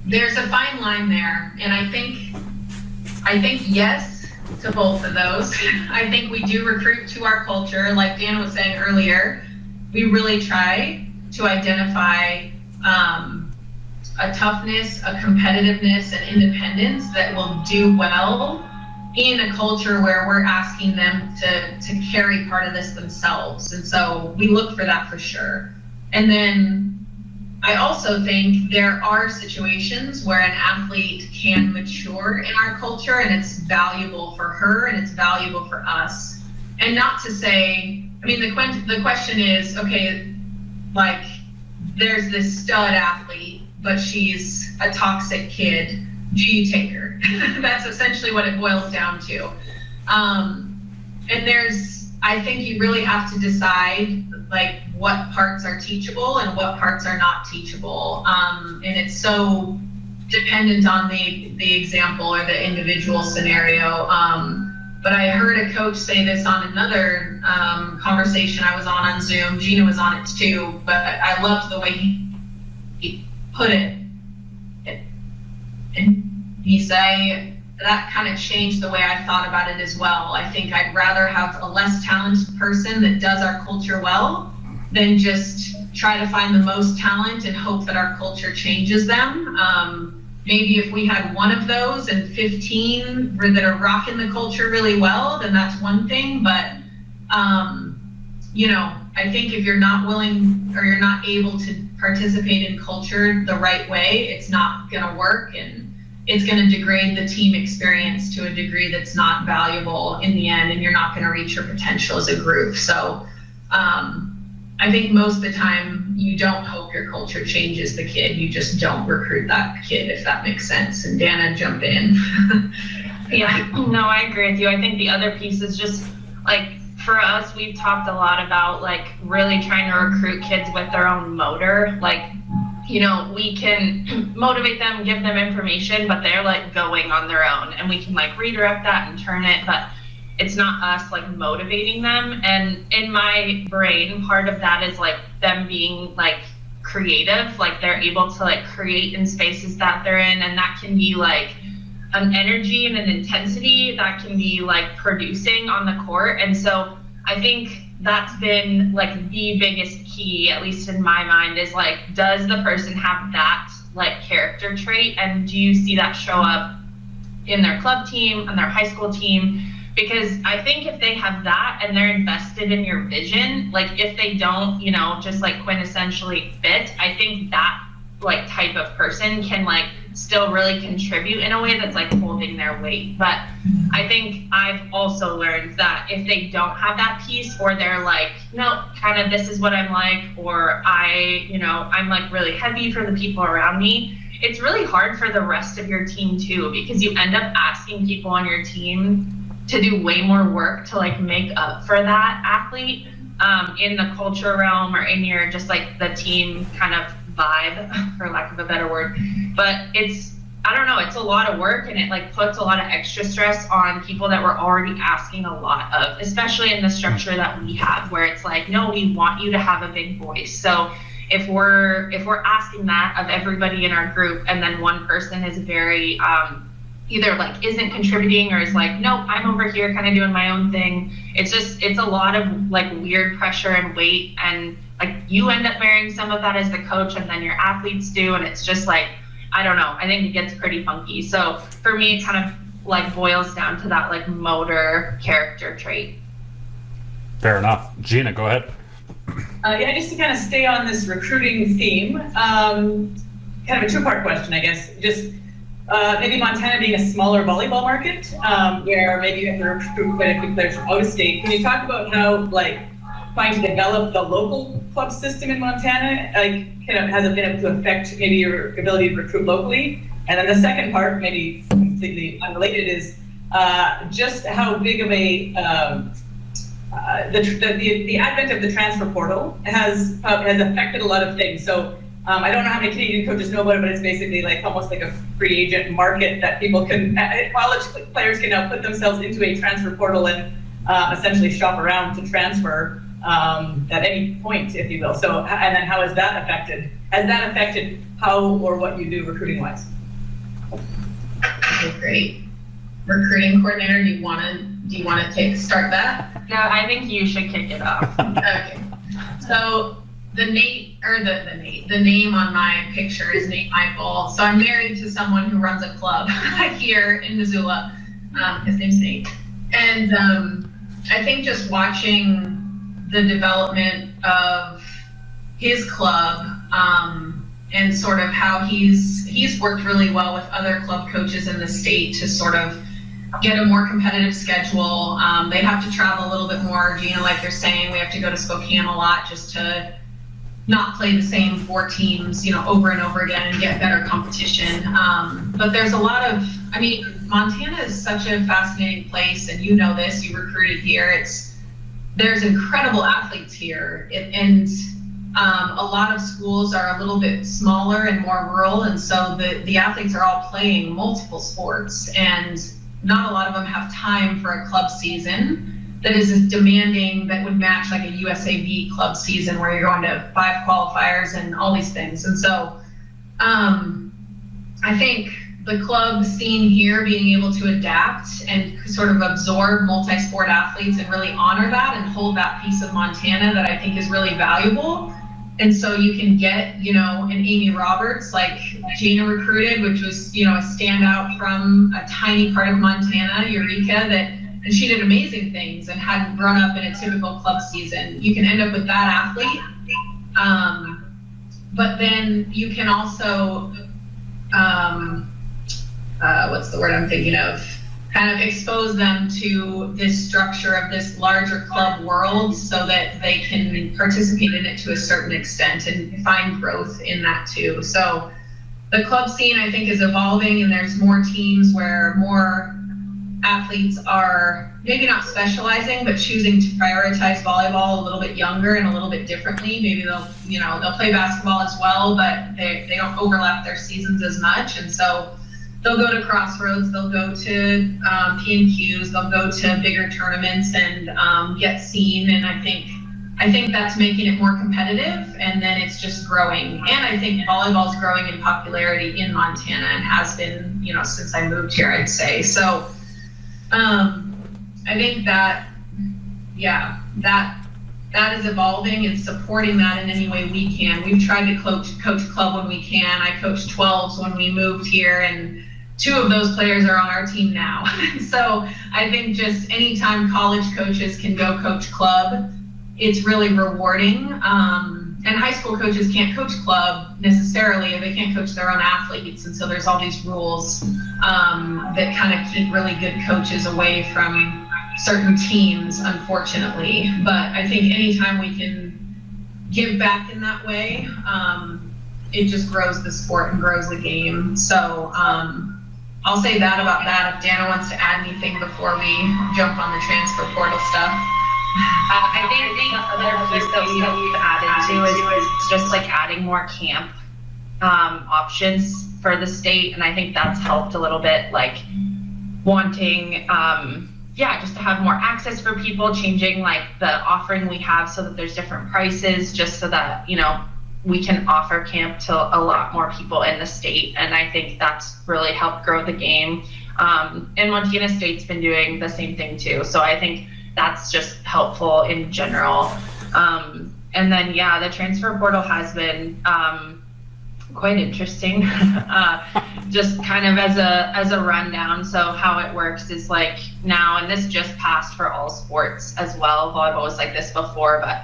There's a fine line there, and I think yes to both of those. I think we do recruit to our culture, like Dan was saying earlier. We really try to identify a toughness, a competitiveness, and independence that will do well in a culture where we're asking them to carry part of this themselves. And so we look for that for sure. And then I also think there are situations where an athlete can mature in our culture and it's valuable for her and it's valuable for us. And not to say, I mean, the question is, okay, like there's this stud athlete, but she's a toxic kid. Do you take her? That's essentially what it boils down to. And I think you really have to decide like what parts are teachable and what parts are not teachable. And it's so dependent on the example or the individual scenario. But I heard a coach say this on another conversation I was on Zoom. Gina was on it too, but I loved the way he put it. And he said, that kind of changed the way I thought about it as well. I think I'd rather have a less talented person that does our culture well than just try to find the most talent and hope that our culture changes them. Maybe if we had one of those and 15 that are rocking the culture really well, then that's one thing. But, you know, I think if you're not willing or you're not able to participate in culture the right way, it's not going to work. And it's going to degrade the team experience to a degree that's not valuable in the end, and you're not going to reach your potential as a group. So I think most of the time you don't hope your culture changes the kid, you just don't recruit that kid, if that makes sense. And Dana, jump in. Yeah, no, I agree with you. I think the other piece is just like, for us, we've talked a lot about like really trying to recruit kids with their own motor. Like, you know, we can motivate them, give them information, but they're like going on their own, and we can like redirect that and turn it, but it's not us like motivating them. And in my brain, part of that is like them being like creative, like they're able to like create in spaces that they're in, and that can be like an energy and an intensity that can be like producing on the court. And so I think that's been like the biggest key, at least in my mind, is like, does the person have that like character trait, and do you see that show up in their club team and their high school team? Because I think if they have that and they're invested in your vision, like if they don't, you know, just like quintessentially fit, I think that like type of person can like still really contribute in a way that's like holding their weight. But I think I've also learned that if they don't have that piece, or they're like, no, kind of this is what I'm like, or I'm like really heavy for the people around me, it's really hard for the rest of your team too, because you end up asking people on your team to do way more work to like make up for that athlete in the culture realm, or in your just like the team kind of vibe, for lack of a better word. But I don't know, it's a lot of work, and it like puts a lot of extra stress on people that we're already asking a lot of, especially in the structure that we have, where it's like, no, we want you to have a big voice. So if we're asking that of everybody in our group, and then one person is very either like isn't contributing, or is like, nope, I'm over here kind of doing my own thing, it's a lot of like weird pressure and weight, and like you end up bearing some of that as the coach, and then your athletes do, and it's just like, I don't know, I think it gets pretty funky. So for me, it kind of like boils down to that like motor character trait. Fair enough. Gina, go ahead. Yeah, just to kind of stay on this recruiting theme, kind of a two-part question, I guess. Just maybe Montana being a smaller volleyball market, where maybe you have to recruit quite a few players from out of state. Can you talk about how like trying to develop the local club system in Montana, like kind of has it been able to affect maybe your ability to recruit locally? And then the second part, maybe completely unrelated, is just how big of a the advent of the transfer portal has affected a lot of things. So I don't know how many Canadian coaches know about it, but it's basically like almost like a free agent market that people can, college players can now put themselves into a transfer portal and essentially shop around to transfer at any point, if you will. So, and then how has that affected? Has that affected how or what you do recruiting wise? Okay, great. Recruiting coordinator, do you want to start that? No, I think you should kick it off. Okay. So the name on my picture is Nate Michael. So I'm married to someone who runs a club here in Missoula. His name's Nate. And I think just watching the development of his club and sort of how he's worked really well with other club coaches in the state to sort of get a more competitive schedule. They have to travel a little bit more. Gina, like you're saying, we have to go to Spokane a lot just to not play the same 4 teams, over and over again and get better competition. But there's a lot of, Montana is such a fascinating place, and you know this, you recruited here. There's incredible athletes here, and a lot of schools are a little bit smaller and more rural, and so the athletes are all playing multiple sports, and not a lot of them have time for a club season that is as demanding, that would match like a USAB club season where you're going to 5 qualifiers and all these things. And so I think the club scene here being able to adapt and sort of absorb multi-sport athletes and really honor that and hold that piece of Montana that I think is really valuable. And so you can get, an Amy Roberts like Gina recruited, which was, a standout from a tiny part of Montana, Eureka, and she did amazing things and hadn't grown up in a typical club season. You can end up with that athlete. But then you can also, what's the word I'm thinking of? Kind of expose them to this structure of this larger club world so that they can participate in it to a certain extent and find growth in that too. So the club scene, I think, is evolving, and there's more teams where more athletes are maybe not specializing, but choosing to prioritize volleyball a little bit younger and a little bit differently. Maybe they'll play basketball as well, but they don't overlap their seasons as much. And so they'll go to Crossroads, they'll go to P&Qs, they'll go to bigger tournaments and get seen. And I think that's making it more competitive, and then it's just growing. And I think volleyball's growing in popularity in Montana and has been, since I moved here, I'd say. So I think that that is evolving and supporting that in any way we can. We've tried to coach club when we can. I coached 12s when we moved here, and 2 of those players are on our team now. So I think just anytime college coaches can go coach club, it's really rewarding. And high school coaches can't coach club necessarily, they can't coach their own athletes. And so there's all these rules that kind of keep really good coaches away from certain teams, unfortunately. But I think anytime we can give back in that way, it just grows the sport and grows the game. So I'll say that about that. If Dana wants to add anything before we jump on the transfer portal stuff. I think the other piece that we've added to is just like adding more camp options for the state, and I think that's helped a little bit, like wanting just to have more access for people, changing like the offering we have so that there's different prices, just so that, you know, we can offer camp to a lot more people in the state. And I think that's really helped grow the game. And Montana State's been doing the same thing too. So I think that's just helpful in general. And then, the transfer portal has been quite interesting. Just kind of as a rundown. So how it works is like now, and this just passed for all sports as well. Volleyball was like this before, but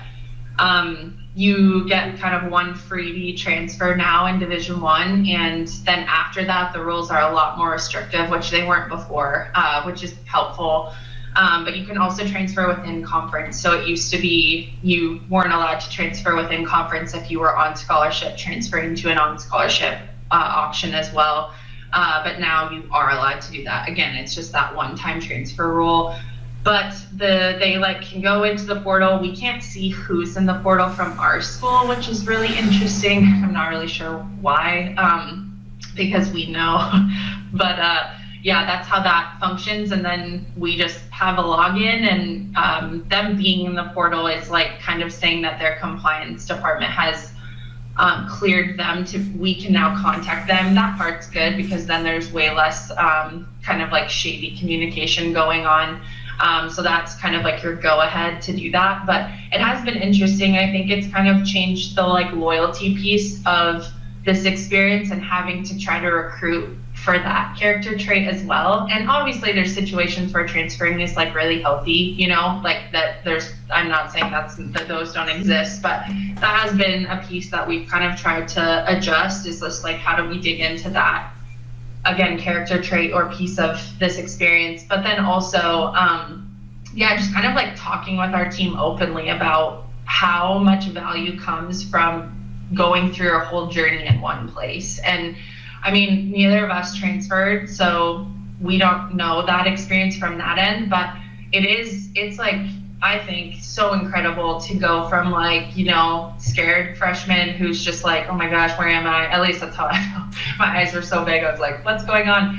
you get kind of one freebie transfer now in Division I, and then after that, the rules are a lot more restrictive, which they weren't before, which is helpful. But you can also transfer within conference. So it used to be you weren't allowed to transfer within conference if you were on scholarship, transferring to an on-scholarship option as well. But now you are allowed to do that. Again, it's just that one-time transfer rule. But they can go into the portal. We can't see who's in the portal from our school, which is really interesting. I'm not really sure why, because we know. But that's how that functions. And then we just have a login, and them being in the portal is like kind of saying that their compliance department has cleared them to, we can now contact them. That part's good because then there's way less kind of like shady communication going on. So that's kind of like your go ahead to do that. But it has been interesting. I think it's kind of changed the like loyalty piece of this experience and having to try to recruit for that character trait as well. And obviously there's situations where transferring is like really healthy, you know, like that I'm not saying that those don't exist, but that has been a piece that we've kind of tried to adjust, is just like, how do we dig into that, again, character trait or piece of this experience. But then also, just kind of like talking with our team openly about how much value comes from going through a whole journey in one place. And I mean, neither of us transferred, so we don't know that experience from that end, but it's like, I think, so incredible to go from like, you know, scared freshman who's just like, oh my gosh, where am I? At least that's how I felt. My eyes were so big, I was like, what's going on?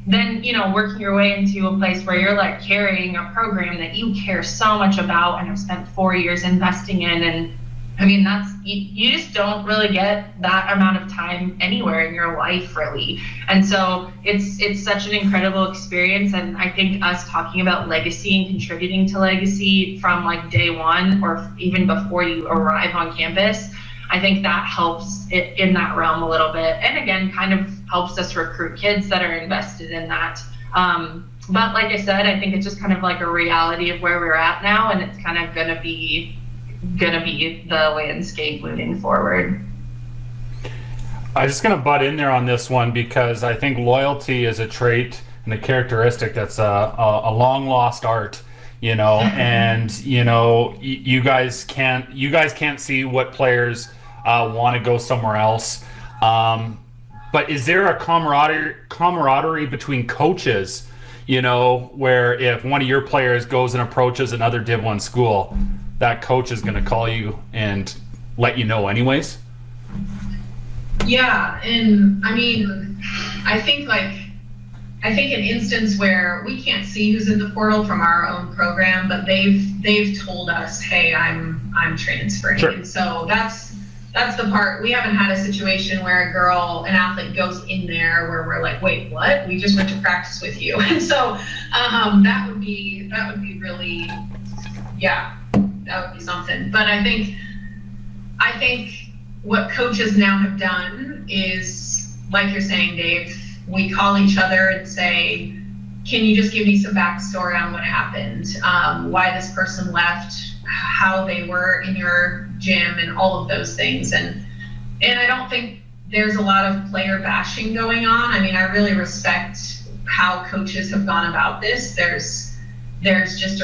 Then, you know, working your way into a place where you're like carrying a program that you care so much about and have spent 4 years investing in. And I mean, you just don't really get that amount of time anywhere in your life, really. And so it's such an incredible experience. And I think us talking about legacy and contributing to legacy from like day one or even before you arrive on campus, I think that helps it in that realm a little bit. And again, kind of helps us recruit kids that are invested in that. But like I said, I think it's just kind of like a reality of where we're at now, and it's kind of gonna be the landscape moving forward. I'm just going to butt in there on this one because I think loyalty is a trait and a characteristic that's a long lost art, you know, and you know, you guys can't see what players want to go somewhere else. But is there a camaraderie between coaches, you know, where if one of your players goes and approaches another Div 1 school, that coach is going to call you and let you know anyways? Yeah, and I mean, I think an instance where we can't see who's in the portal from our own program, but they've told us, hey, I'm transferring. Sure. And so that's the part. We haven't had a situation where an athlete goes in there where we're like, wait, what? We just went to practice with you. And so that would be really, would be something. But I think what coaches now have done is, like you're saying, Dave, we call each other and say, can you just give me some backstory on what happened, why this person left, how they were in your gym, and all of those things. And I don't think there's a lot of player bashing going on. I mean, I really respect how coaches have gone about this. There's just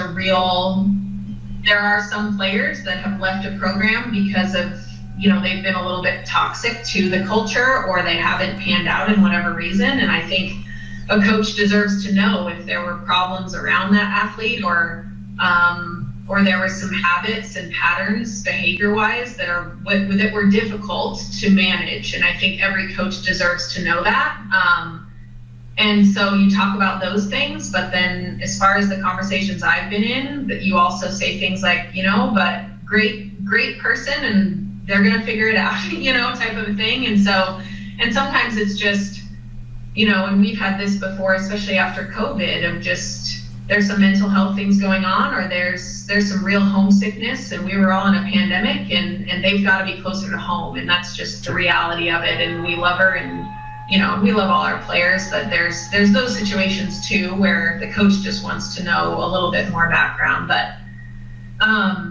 there are some players that have left a program because of, they've been a little bit toxic to the culture, or they haven't panned out in whatever reason. And I think a coach deserves to know if there were problems around that athlete, or there were some habits and patterns behavior-wise that were difficult to manage. And I think every coach deserves to know that. And so you talk about those things, but then as far as the conversations I've been in, that you also say things like, but great person, and they're gonna figure it out, type of a thing. And sometimes it's just, and we've had this before, especially after COVID, of just, there's some mental health things going on, or there's some real homesickness, and we were all in a pandemic, and they've got to be closer to home, and that's just the reality of it. And we love her, and we love all our players, but there's those situations too where the coach just wants to know a little bit more background. But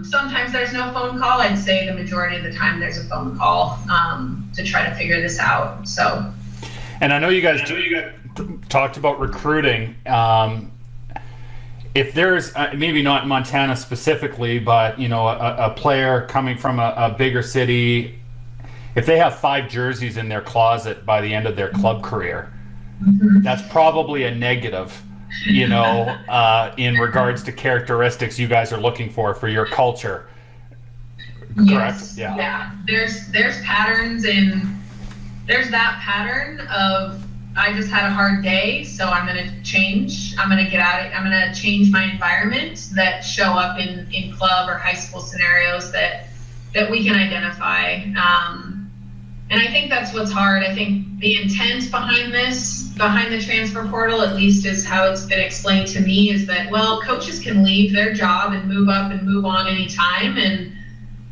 sometimes there's no phone call. I'd say the majority of the time there's a phone call to try to figure this out. So. And I know you guys talked about recruiting. If there's maybe not in Montana specifically, but a player coming from a bigger city, if they have 5 jerseys in their closet by the end of their club career, that's probably a negative, in regards to characteristics you guys are looking for your culture. Correct? Yes. Yeah. There's patterns, and there's that pattern of, I just had a hard day, so I'm going to change. I'm going to get out. I'm going to change my environment that show up in club or high school scenarios that we can identify. And I think that's what's hard. I think the intent behind the transfer portal, at least is how it's been explained to me, is that, well, coaches can leave their job and move up and move on anytime. And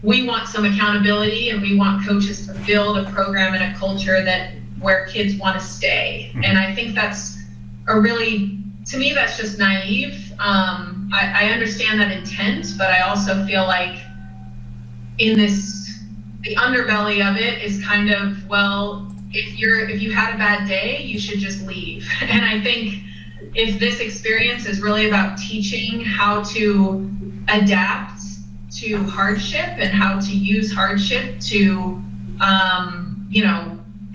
we want some accountability, and we want coaches to build a program and a culture where kids want to stay. And I think that's to me, that's just naive. I understand that intent, but I also feel like the underbelly of it is kind of, well, if you had a bad day, you should just leave. And I think if this experience is really about teaching how to adapt to hardship and how to use hardship to,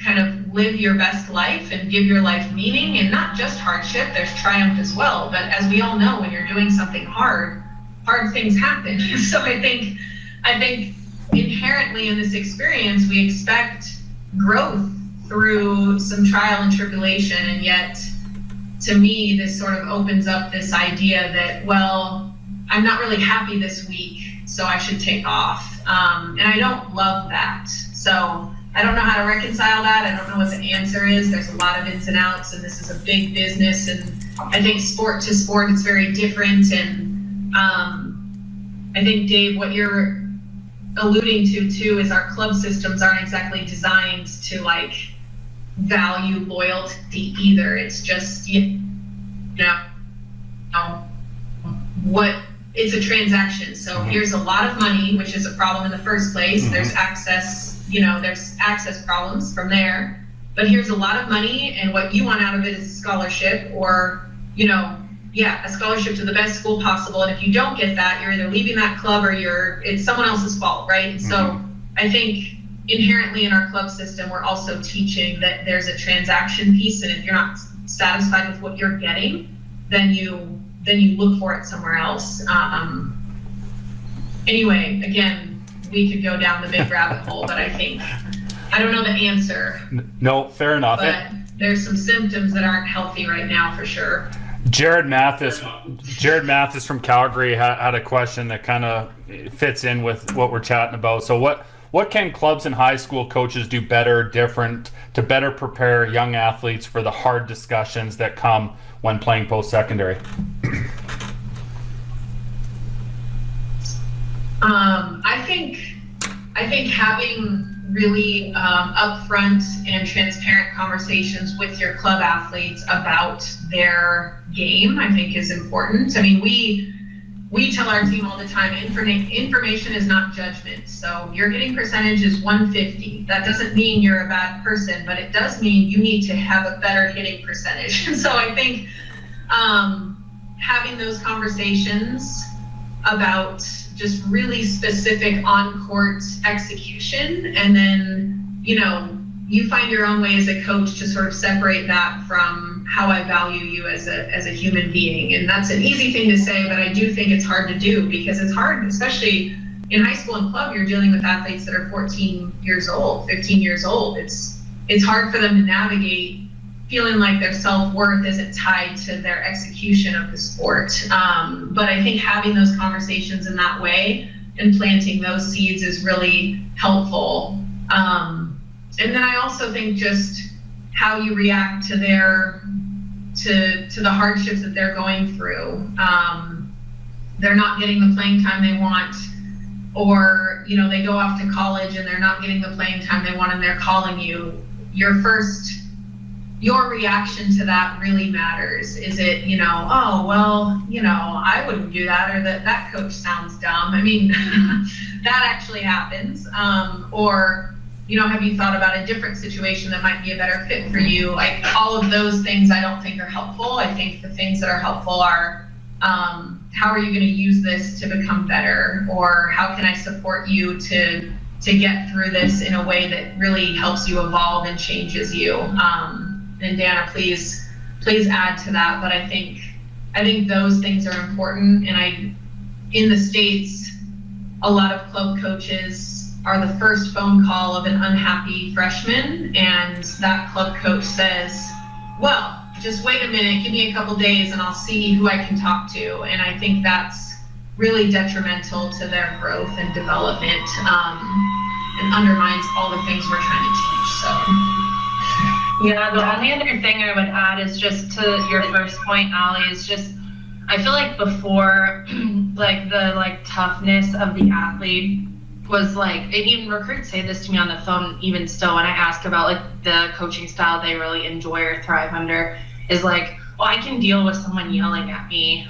kind of live your best life and give your life meaning, and not just hardship, there's triumph as well. But as we all know, when you're doing something hard things happen. So I think inherently in this experience, we expect growth through some trial and tribulation. And yet, to me, this sort of opens up this idea that, well, I'm not really happy this week, so I should take off. And I don't love that. So I don't know how to reconcile that. I don't know what the answer is. There's a lot of ins and outs, and this is a big business. And I think sport to sport, it's very different. And I think, Dave, what you're alluding to too is our club systems aren't exactly designed to value loyalty either. It's just, it's a transaction. So here's a lot of money, which is a problem in the first place. There's access, there's access problems from there, but here's a lot of money, and what you want out of it is a scholarship, or, a scholarship to the best school possible. And if you don't get that, you're either leaving that club or it's someone else's fault, right? So I think inherently in our club system, we're also teaching that there's a transaction piece, and if you're not satisfied with what you're getting, then you look for it somewhere else. Anyway, again, we could go down the big rabbit hole, but I don't know the answer. No, fair enough. But there's some symptoms that aren't healthy right now for sure. Jared Mathis from Calgary had a question that kind of fits in with what we're chatting about. So what can clubs and high school coaches do better, different, to better prepare young athletes for the hard discussions that come when playing post-secondary? I think having really upfront and transparent conversations with your club athletes about their game, I think is important. I mean, we tell our team all the time, information is not judgment. So your hitting percentage is 150. That doesn't mean you're a bad person, but it does mean you need to have a better hitting percentage. So I think having those conversations about just really specific on-court execution, and then, you find your own way as a coach to sort of separate that from how I value you as a human being. And that's an easy thing to say, but I do think it's hard to do, because it's hard, especially in high school and club, you're dealing with athletes that are 14 years old, 15 years old. It's hard for them to navigate feeling like their self-worth isn't tied to their execution of the sport. But I think having those conversations in that way and planting those seeds is really helpful. And then I also think just how you react to to the hardships that they're going through. They're not getting the playing time they want, or they go off to college and they're not getting the playing time they want, and they're calling you. Your reaction to that really matters. Is it, oh, well, I wouldn't do that, or that coach sounds dumb. I mean, that actually happens. Or, have you thought about a different situation that might be a better fit for you? Like, all of those things I don't think are helpful. I think the things that are helpful are, how are you going to use this to become better? Or how can I support you to get through this in a way that really helps you evolve and changes you? And Dana, please add to that. But I think those things are important. And in the States, a lot of club coaches are the first phone call of an unhappy freshman, and that club coach says, well, just wait a minute, give me a couple days and I'll see who I can talk to. And I think that's really detrimental to their growth and development, and undermines all the things we're trying to teach. So. Yeah, the only other thing I would add is just to your first point, Allie, is just, I feel like before, the toughness of the athlete was and even recruits say this to me on the phone, even still, when I ask about the coaching style they really enjoy or thrive under, is well, I can deal with someone yelling at me,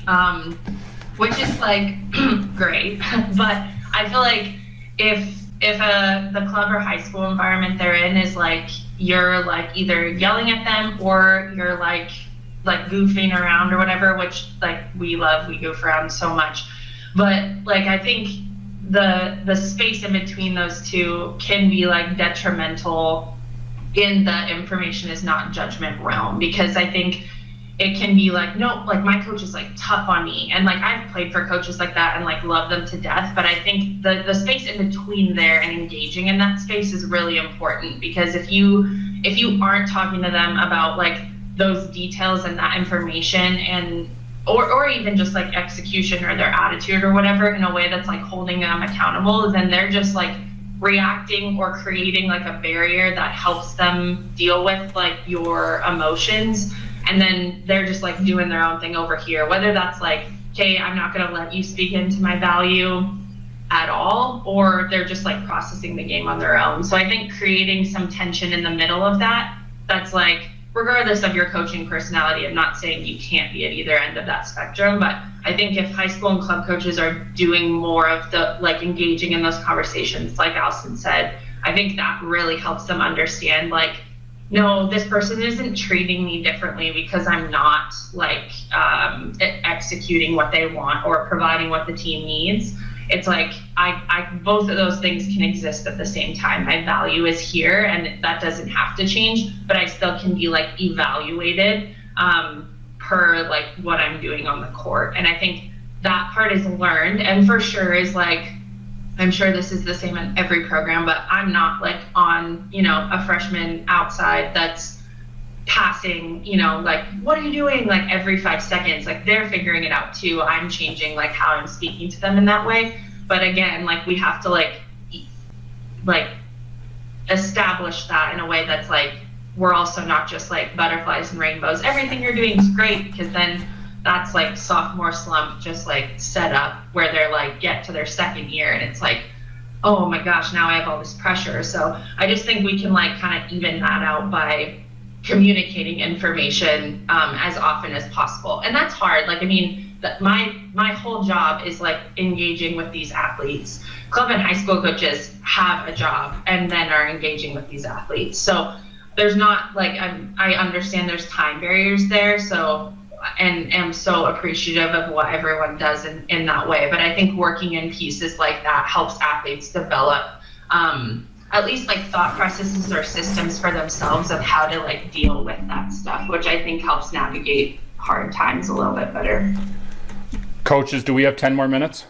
which is great. But I feel like if the club or high school environment they're in is you're either yelling at them, or you're goofing around or whatever, which we goof around so much. But I think the space in between those two can be detrimental in the information is not judgment realm, because I think it can be no, my coach is tough on me, and I've played for coaches like that and love them to death. But I think the space in between there and engaging in that space is really important, because if you aren't talking to them about those details and that information, and or even just execution or their attitude or whatever, in a way that's holding them accountable, then they're just reacting or creating a barrier that helps them deal with your emotions. And then they're just doing their own thing over here, whether that's okay, I'm not going to let you speak into my value at all, or they're just processing the game on their own. So I think creating some tension in the middle of that's regardless of your coaching personality, I'm not saying you can't be at either end of that spectrum, but I think if high school and club coaches are doing more of the engaging in those conversations, like Allison said, I think that really helps them understand no, this person isn't treating me differently because I'm not executing what they want or providing what the team needs. It's I both of those things can exist at the same time. My value is here, and that doesn't have to change, but I still can be evaluated per what I'm doing on the court. And I think that part is learned, and for sure is I'm sure this is the same in every program, but I'm not on, a freshman outside that's passing, what are you doing? Every 5 seconds, they're figuring it out too. I'm changing how I'm speaking to them in that way. But again, we have to establish that in a way that's we're also not just butterflies and rainbows. Everything you're doing is great, because then that's like sophomore slump just like set up where they're like get to their second year and it's like, oh my gosh, now I have all this pressure. So I just think we can like kind of even that out by communicating information as often as possible. And that's hard. Like, I mean, my whole job is like engaging with these athletes. Club and high school coaches have a job and then are engaging with these athletes. So there's not like, I understand there's time barriers there. So, and am so appreciative of what everyone does in that way. But I think working in pieces like that helps athletes develop at least like thought processes or systems for themselves of how to like deal with that stuff, which I think helps navigate hard times a little bit better. Coaches, do we have 10 more minutes?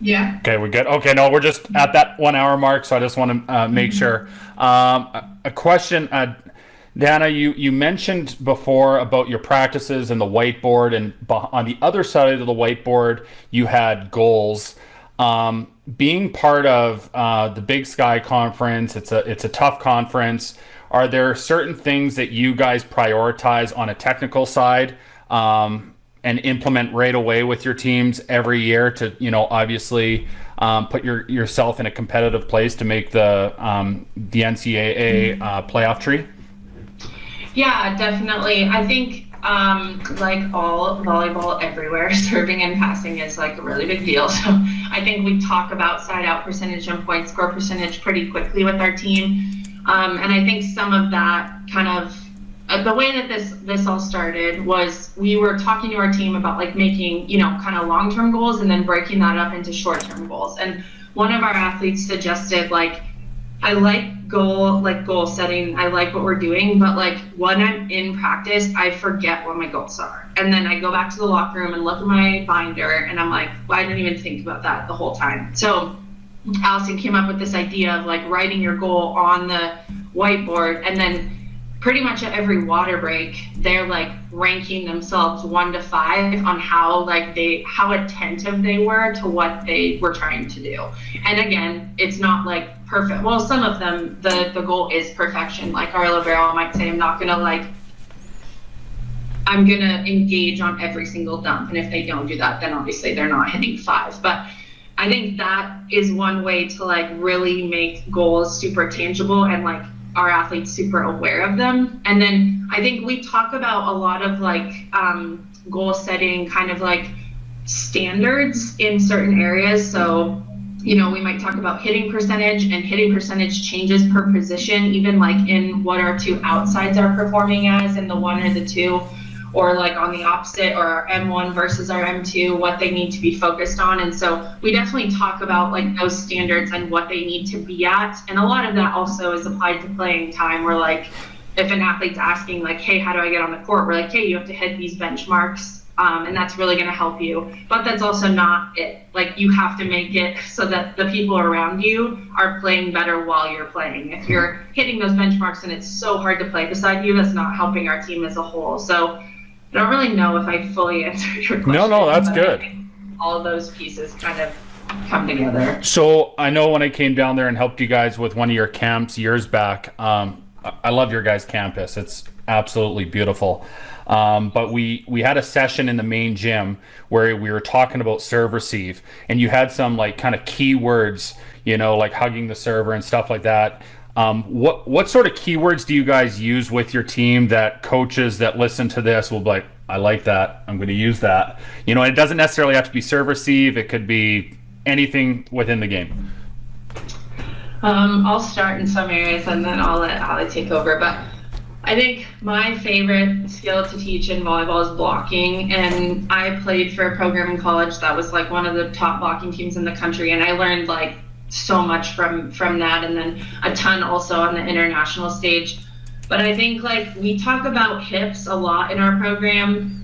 Yeah. Okay, we're good. Okay, no, we're just at that 1 hour mark, so I just want to make sure. A question, Dana, you mentioned before about your practices and the whiteboard, and on the other side of the whiteboard, you had goals. Being part of the Big Sky Conference, it's a tough conference. Are there certain things that you guys prioritize on a technical side and implement right away with your teams every year to, obviously put yourself in a competitive place to make the NCAA playoff tree? Yeah, definitely. I think like all volleyball everywhere, serving and passing is like a really big deal. So I think we talk about side out percentage and point score percentage pretty quickly with our team. And I think some of that kind of the way that this all started was we were talking to our team about like making, kind of long-term goals and then breaking that up into short-term goals. And one of our athletes suggested like, I like goal setting. I like what we're doing, but like when I'm in practice, I forget what my goals are. And then I go back to the locker room and look at my binder and I'm like, well, I didn't even think about that the whole time. So Allison came up with this idea of like writing your goal on the whiteboard, and then pretty much at every water break, they're like ranking themselves 1 to 5 on how attentive they were to what they were trying to do. And again, it's not like perfect. Well, some of them, the goal is perfection. Like our libero might say, I'm gonna engage on every single dump. And if they don't do that, then obviously they're not hitting 5. But I think that is one way to like really make goals super tangible and like our athletes super aware of them. And then I think we talk about a lot of like goal setting kind of like standards in certain areas. So, we might talk about hitting percentage, and hitting percentage changes per position, even like in what our 2 outsides are performing as in the 1 or the 2, or like on the opposite, or our M1 versus our M2, what they need to be focused on. And so we definitely talk about like those standards and what they need to be at. And a lot of that also is applied to playing time, where like if an athlete's asking like, hey, how do I get on the court? We're like, hey, you have to hit these benchmarks. And that's really going to help you. But that's also not it. Like you have to make it so that the people around you are playing better while you're playing. If you're hitting those benchmarks and it's so hard to play beside you, that's not helping our team as a whole. So I don't really know if I fully answered your question. No, that's good. All of those pieces kind of come together. So I know when I came down there and helped you guys with one of your camps years back, I love your guys' campus. It's absolutely beautiful. But we had a session in the main gym where we were talking about serve receive, and you had some like kind of keywords, like hugging the server and stuff like that. What sort of keywords do you guys use with your team that coaches that listen to this will be like, I like that, I'm going to use that? It doesn't necessarily have to be serve receive. It could be anything within the game. I'll start in some areas and then I'll let Ali take over. But I think my favorite skill to teach in volleyball is blocking. And I played for a program in college that was like one of the top blocking teams in the country. And I learned like so much from that, and then a ton also on the international stage. But I think like we talk about hips a lot in our program.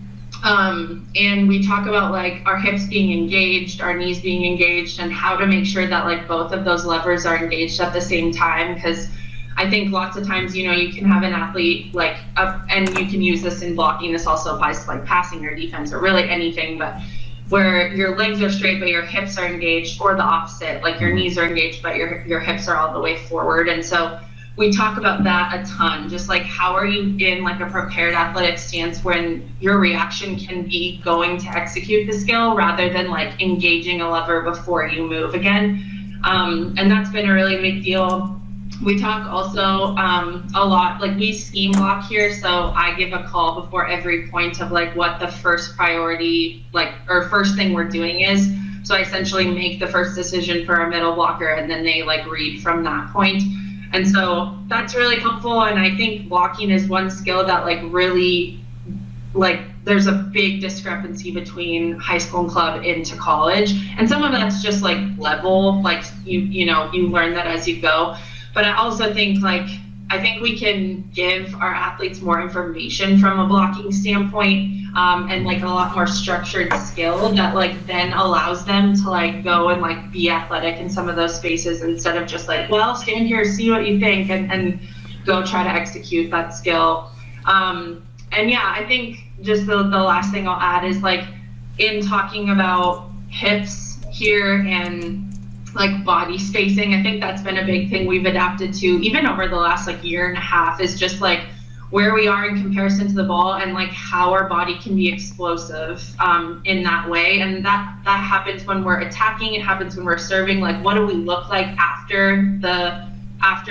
And we talk about like our hips being engaged, our knees being engaged, and how to make sure that like both of those levers are engaged at the same time. Because I think lots of times, you can have an athlete like and you can use this in blocking. This also applies to like passing or defense or really anything, but where your legs are straight but your hips are engaged, or the opposite, like your knees are engaged but your hips are all the way forward. And so we talk about that a ton. Just like, how are you in like a prepared athletic stance when your reaction can be going to execute the skill rather than like engaging a lever before you move again. And that's been a really big deal. We talk also a lot, like we scheme block here, so I give a call before every point of like what the first priority, like, or first thing we're doing is. So I essentially make the first decision for a middle blocker, and then they like read from that point. And so that's really helpful. And I think blocking is one skill that like really, like, there's a big discrepancy between high school and club into college. And some of that's just like level, like you know, you learn that as you go. But I also think I think we can give our athletes more information from a blocking standpoint, and like a lot more structured skill that like then allows them to like go and like be athletic in some of those spaces instead of just like, well, stand here, see what you think, and go try to execute that skill. And yeah, I think just the last thing I'll add is like in talking about hips here and like body spacing, I think that's been a big thing we've adapted to even over the last like year and a half, is just like where we are in comparison to the ball and like how our body can be explosive in that way. And that happens when we're attacking, it happens when we're serving. Like, what do we look like after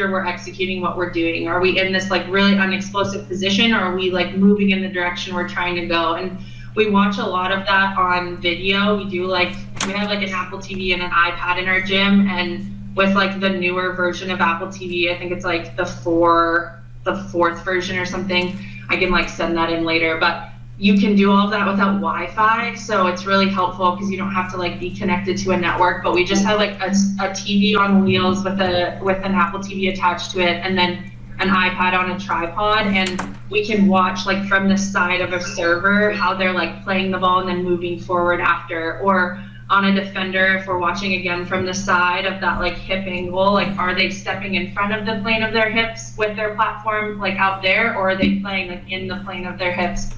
we're executing what we're doing? Are we in this like really unexplosive position, or are we like moving in the direction we're trying to go? And we watch a lot of that on video. We have like an Apple TV and an iPad in our gym, and with like the newer version of Apple TV, I think it's like the fourth version or something. I can like send that in later, but you can do all of that without Wi-Fi, so it's really helpful because you don't have to like be connected to a network. But we just have like a TV on wheels with an Apple TV attached to it, and then an iPad on a tripod, and we can watch like from the side of a server how they're like playing the ball and then moving forward after, or on a defender, if we're watching again from the side of that like hip angle, like are they stepping in front of the plane of their hips with their platform like out there, or are they playing like in the plane of their hips?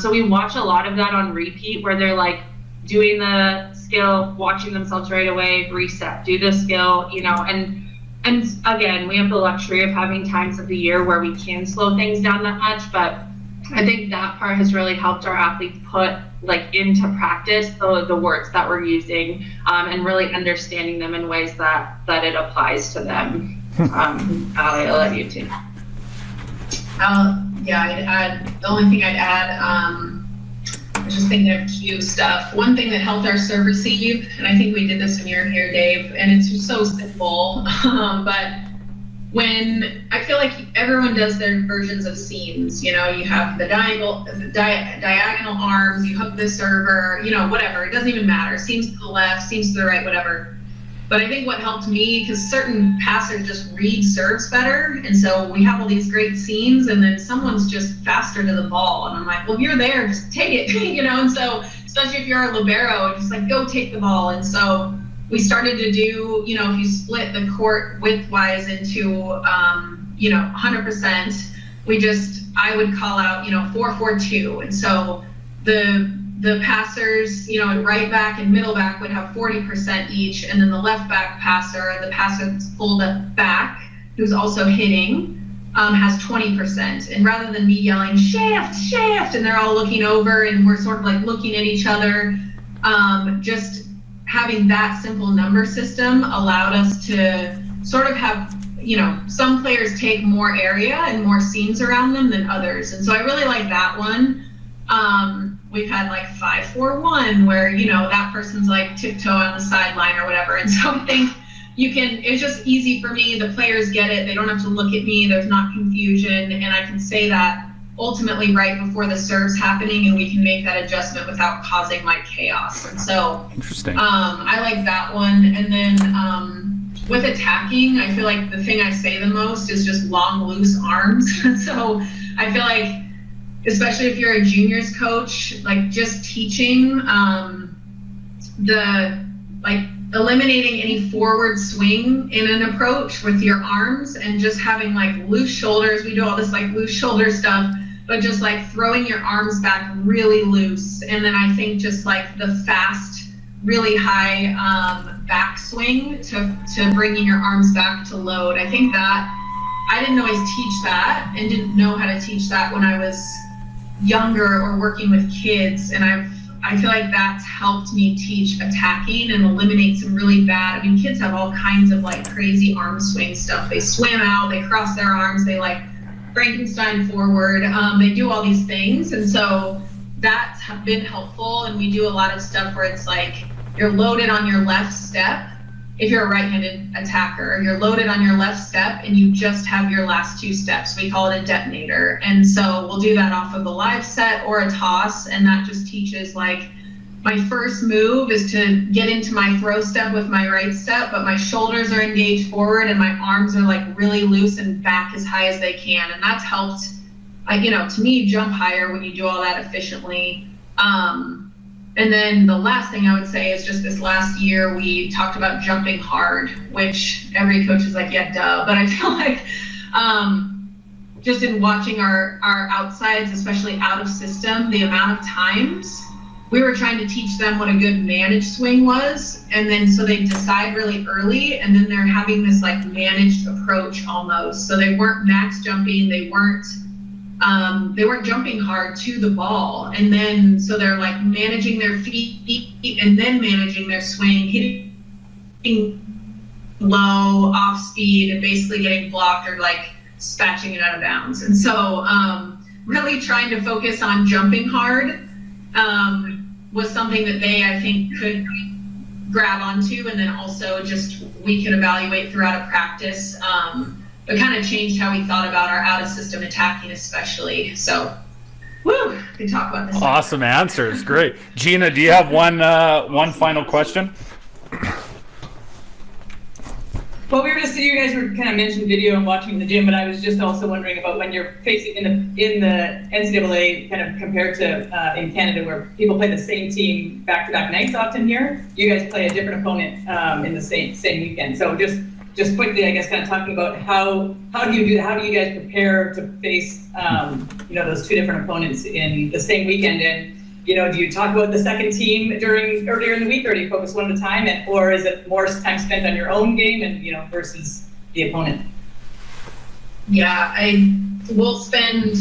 So we watch a lot of that on repeat, where they're like doing the skill, watching themselves right away, reset, do the skill, you know. And again, we have the luxury of having times of the year where we can slow things down that much, but I think that part has really helped our athletes put like into practice the words that we're using, and really understanding them in ways that it applies to them. I'll let you too. Yeah, I'd add, the only thing I'd add, I was just thinking of cue stuff. One thing that helped our serve receive, and I think we did this when you were here, Dave, and it's just so simple, but when I feel like everyone does their versions of seams, you know, you have the diagonal arms, you hook the server, you know, whatever, it doesn't even matter, seams to the left, seams to the right, whatever. But I think what helped me, because certain passers just read serves better, and so we have all these great seams, and then someone's just faster to the ball, and I'm like, well, if you're there, just take it, you know. And so, especially if you're a libero, just like go take the ball. And so we started to do, you know, if you split the court widthwise into, you know, 100%, I would call out, you know, 4-4-2, and so the passers, you know, right back and middle back would have 40% each, and then the left back passer, the passer that's pulled up back, who's also hitting, has 20%. And rather than me yelling, shaft, shaft, and they're all looking over and we're sort of like looking at each other, just having that simple number system allowed us to sort of have, you know, some players take more area and more seams around them than others. And so I really like that one. We've had like 5-4-1 where, you know, that person's like tiptoe on the sideline or whatever. And so I think it's just easy for me. The players get it. They don't have to look at me. There's not confusion. And I can say that ultimately right before the serve's happening, and we can make that adjustment without causing like chaos. And so Interesting. I like that one. And then with attacking, I feel like the thing I say the most is just long, loose arms. So I feel like, especially if you're a juniors coach, like just teaching eliminating any forward swing in an approach with your arms, and just having like loose shoulders. We do all this like loose shoulder stuff, but just like throwing your arms back really loose. And then I think just like the fast, really high backswing to bringing your arms back to load. I think that I didn't always teach that and didn't know how to teach that when I was younger or working with kids. And I feel like that's helped me teach attacking and eliminate some really bad, I mean, kids have all kinds of like crazy arm swing stuff. They swim out, they cross their arms, they like Frankenstein forward, they do all these things. And so that's been helpful. And we do a lot of stuff where it's like, you're loaded on your left step. If you're a right-handed attacker, you're loaded on your left step and you just have your last 2 steps. We call it a detonator. And so we'll do that off of a live set or a toss. And that just teaches like, my first move is to get into my throw step with my right step, but my shoulders are engaged forward and my arms are like really loose and back as high as they can. And that's helped, to me, jump higher when you do all that efficiently. And then the last thing I would say is just this last year, we talked about jumping hard, which every coach is like, yeah, duh. But I feel like just in watching our outsides, especially out of system, the amount of times we were trying to teach them what a good managed swing was. And then so they decide really early, and then they're having this like managed approach almost. So they weren't max jumping, they weren't jumping hard to the ball. And then, so they're like managing their feet and then managing their swing, hitting low off speed and basically getting blocked or like spatching it out of bounds. And so really trying to focus on jumping hard was something that they, I think, could grab onto. And then also just we could evaluate throughout a practice. But kind of changed how we thought about our out-of-system attacking, especially. So, woo, we can talk about this. Awesome answers, great. Gina, do you have one final question? Well, we were just, you guys were kind of mentioned video and watching in the gym, but I was just also wondering about when you're facing in the NCAA, kind of compared to in Canada, where people play the same team back-to-back nights often here. You guys play a different opponent in the same weekend. So just quickly, I guess, kind of talking about how do you do that? How do you guys prepare to face, those 2 different opponents in the same weekend? And, do you talk about the second team earlier in the week, or do you focus one at a time? Or is it more time spent on your own game and, versus the opponent? Yeah, we'll spend,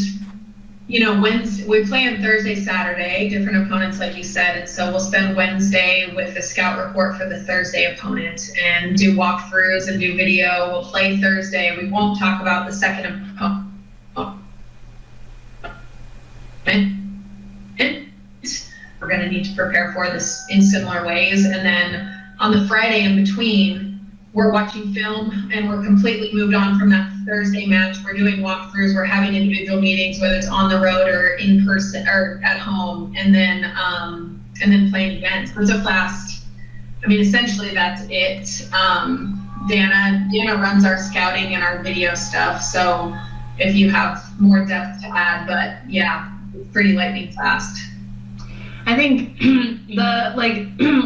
Wednesday, we play on Thursday, Saturday, different opponents, like you said. And so we'll spend Wednesday with the scout report for the Thursday opponent and do walkthroughs and do video. We'll play Thursday. We won't talk about the second opponent. We're going to need to prepare for this in similar ways. And then on the Friday in between, we're watching film and we're completely moved on from that Thursday match. We're doing walkthroughs, we're having individual meetings, whether it's on the road or in person or at home, and then playing events. It's so fast. I mean, essentially that's it. Dana runs our scouting and our video stuff. So if you have more depth to add, but yeah, it's pretty lightning fast. I think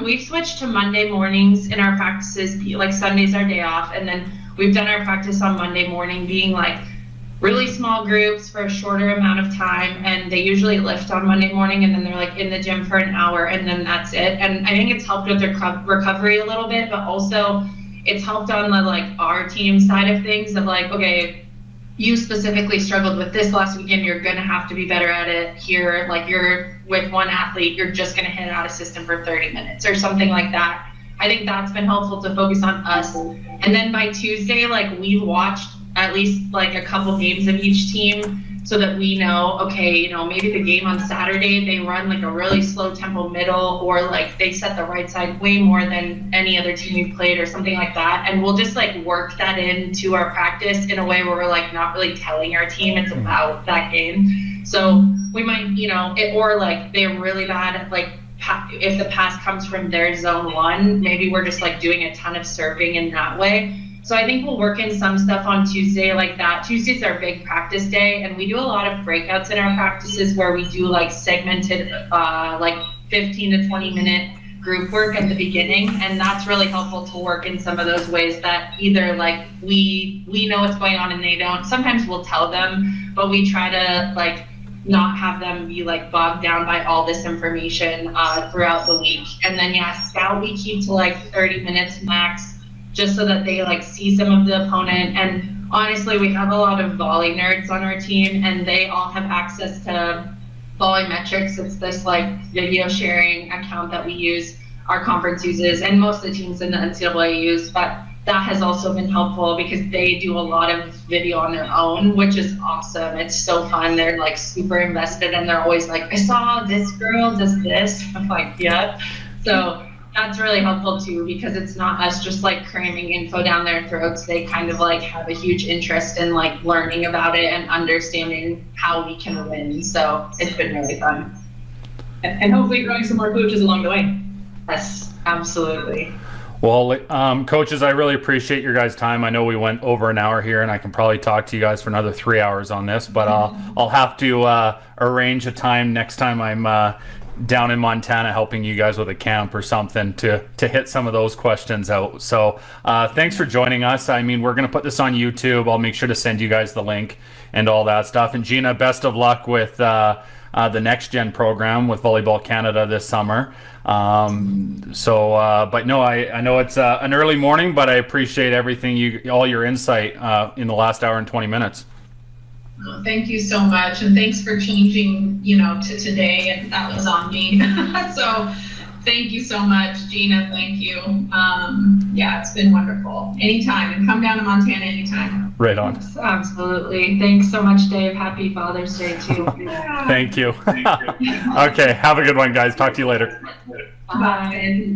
we've switched to Monday mornings in our practices, like Sunday's our day off, and then we've done our practice on Monday morning being like really small groups for a shorter amount of time, and they usually lift on Monday morning, and then they're like in the gym for an hour, and then that's it. And I think it's helped with their recovery a little bit, but also it's helped on the like our team side of things of like, okay, you specifically struggled with this last weekend, you're going to have to be better at it here. Like you're with one athlete, you're just going to hit out a system for 30 minutes or something like that. I think that's been helpful to focus on us. And then by Tuesday, like we've watched at least like a couple games of each team so that we know, okay, maybe the game on Saturday, they run like a really slow tempo middle, or like they set the right side way more than any other team we've played or something like that. And we'll just like work that into our practice in a way where we're like not really telling our team it's about that game. So we might, or like they're really bad at like, if the pass comes from their zone 1, maybe we're just like doing a ton of surfing in that way. So I think we'll work in some stuff on Tuesday like that. Tuesday's our big practice day, and we do a lot of breakouts in our practices where we do like segmented, like 15 to 20 minute group work at the beginning. And that's really helpful to work in some of those ways that either like we know what's going on and they don't. Sometimes we'll tell them, but we try to like not have them be like bogged down by all this information throughout the week. And then scout we keep to like 30 minutes max, just so that they like see some of the opponent. And honestly, we have a lot of volley nerds on our team, and they all have access to Volley Metrics. It's this like video sharing account that we use, our conference uses, and most of the teams in the NCAA use, but that has also been helpful because they do a lot of video on their own, which is awesome. It's so fun. They're like super invested, and they're always like, I saw this girl does this. I'm like, yeah. So that's really helpful too, because it's not us just like cramming info down their throats. They kind of like have a huge interest in like learning about it and understanding how we can win. So it's been really fun. And hopefully growing some more coaches along the way. Yes, absolutely. Well, coaches, I really appreciate your guys' time. I know we went over an hour here, and I can probably talk to you guys for another 3 hours on this, but I'll have to arrange a time next time I'm down in Montana helping you guys with a camp or something to hit some of those questions out. So thanks for joining us. I mean, we're going to put this on YouTube. I'll make sure to send you guys the link and all that stuff. And Gina, best of luck with the Next Gen program with Volleyball Canada this summer. But no, I know it's an early morning, but I appreciate everything all your insight in the last hour and 20 minutes. Well, thank you so much, and thanks for changing, to today, and that was on me. So thank you so much, Gina. Thank you. Yeah, it's been wonderful. Anytime, and come down to Montana anytime. Right on. Absolutely. Thanks so much, Dave. Happy Father's Day too. Thank you. Okay, have a good one, guys. Talk to you later. Bye.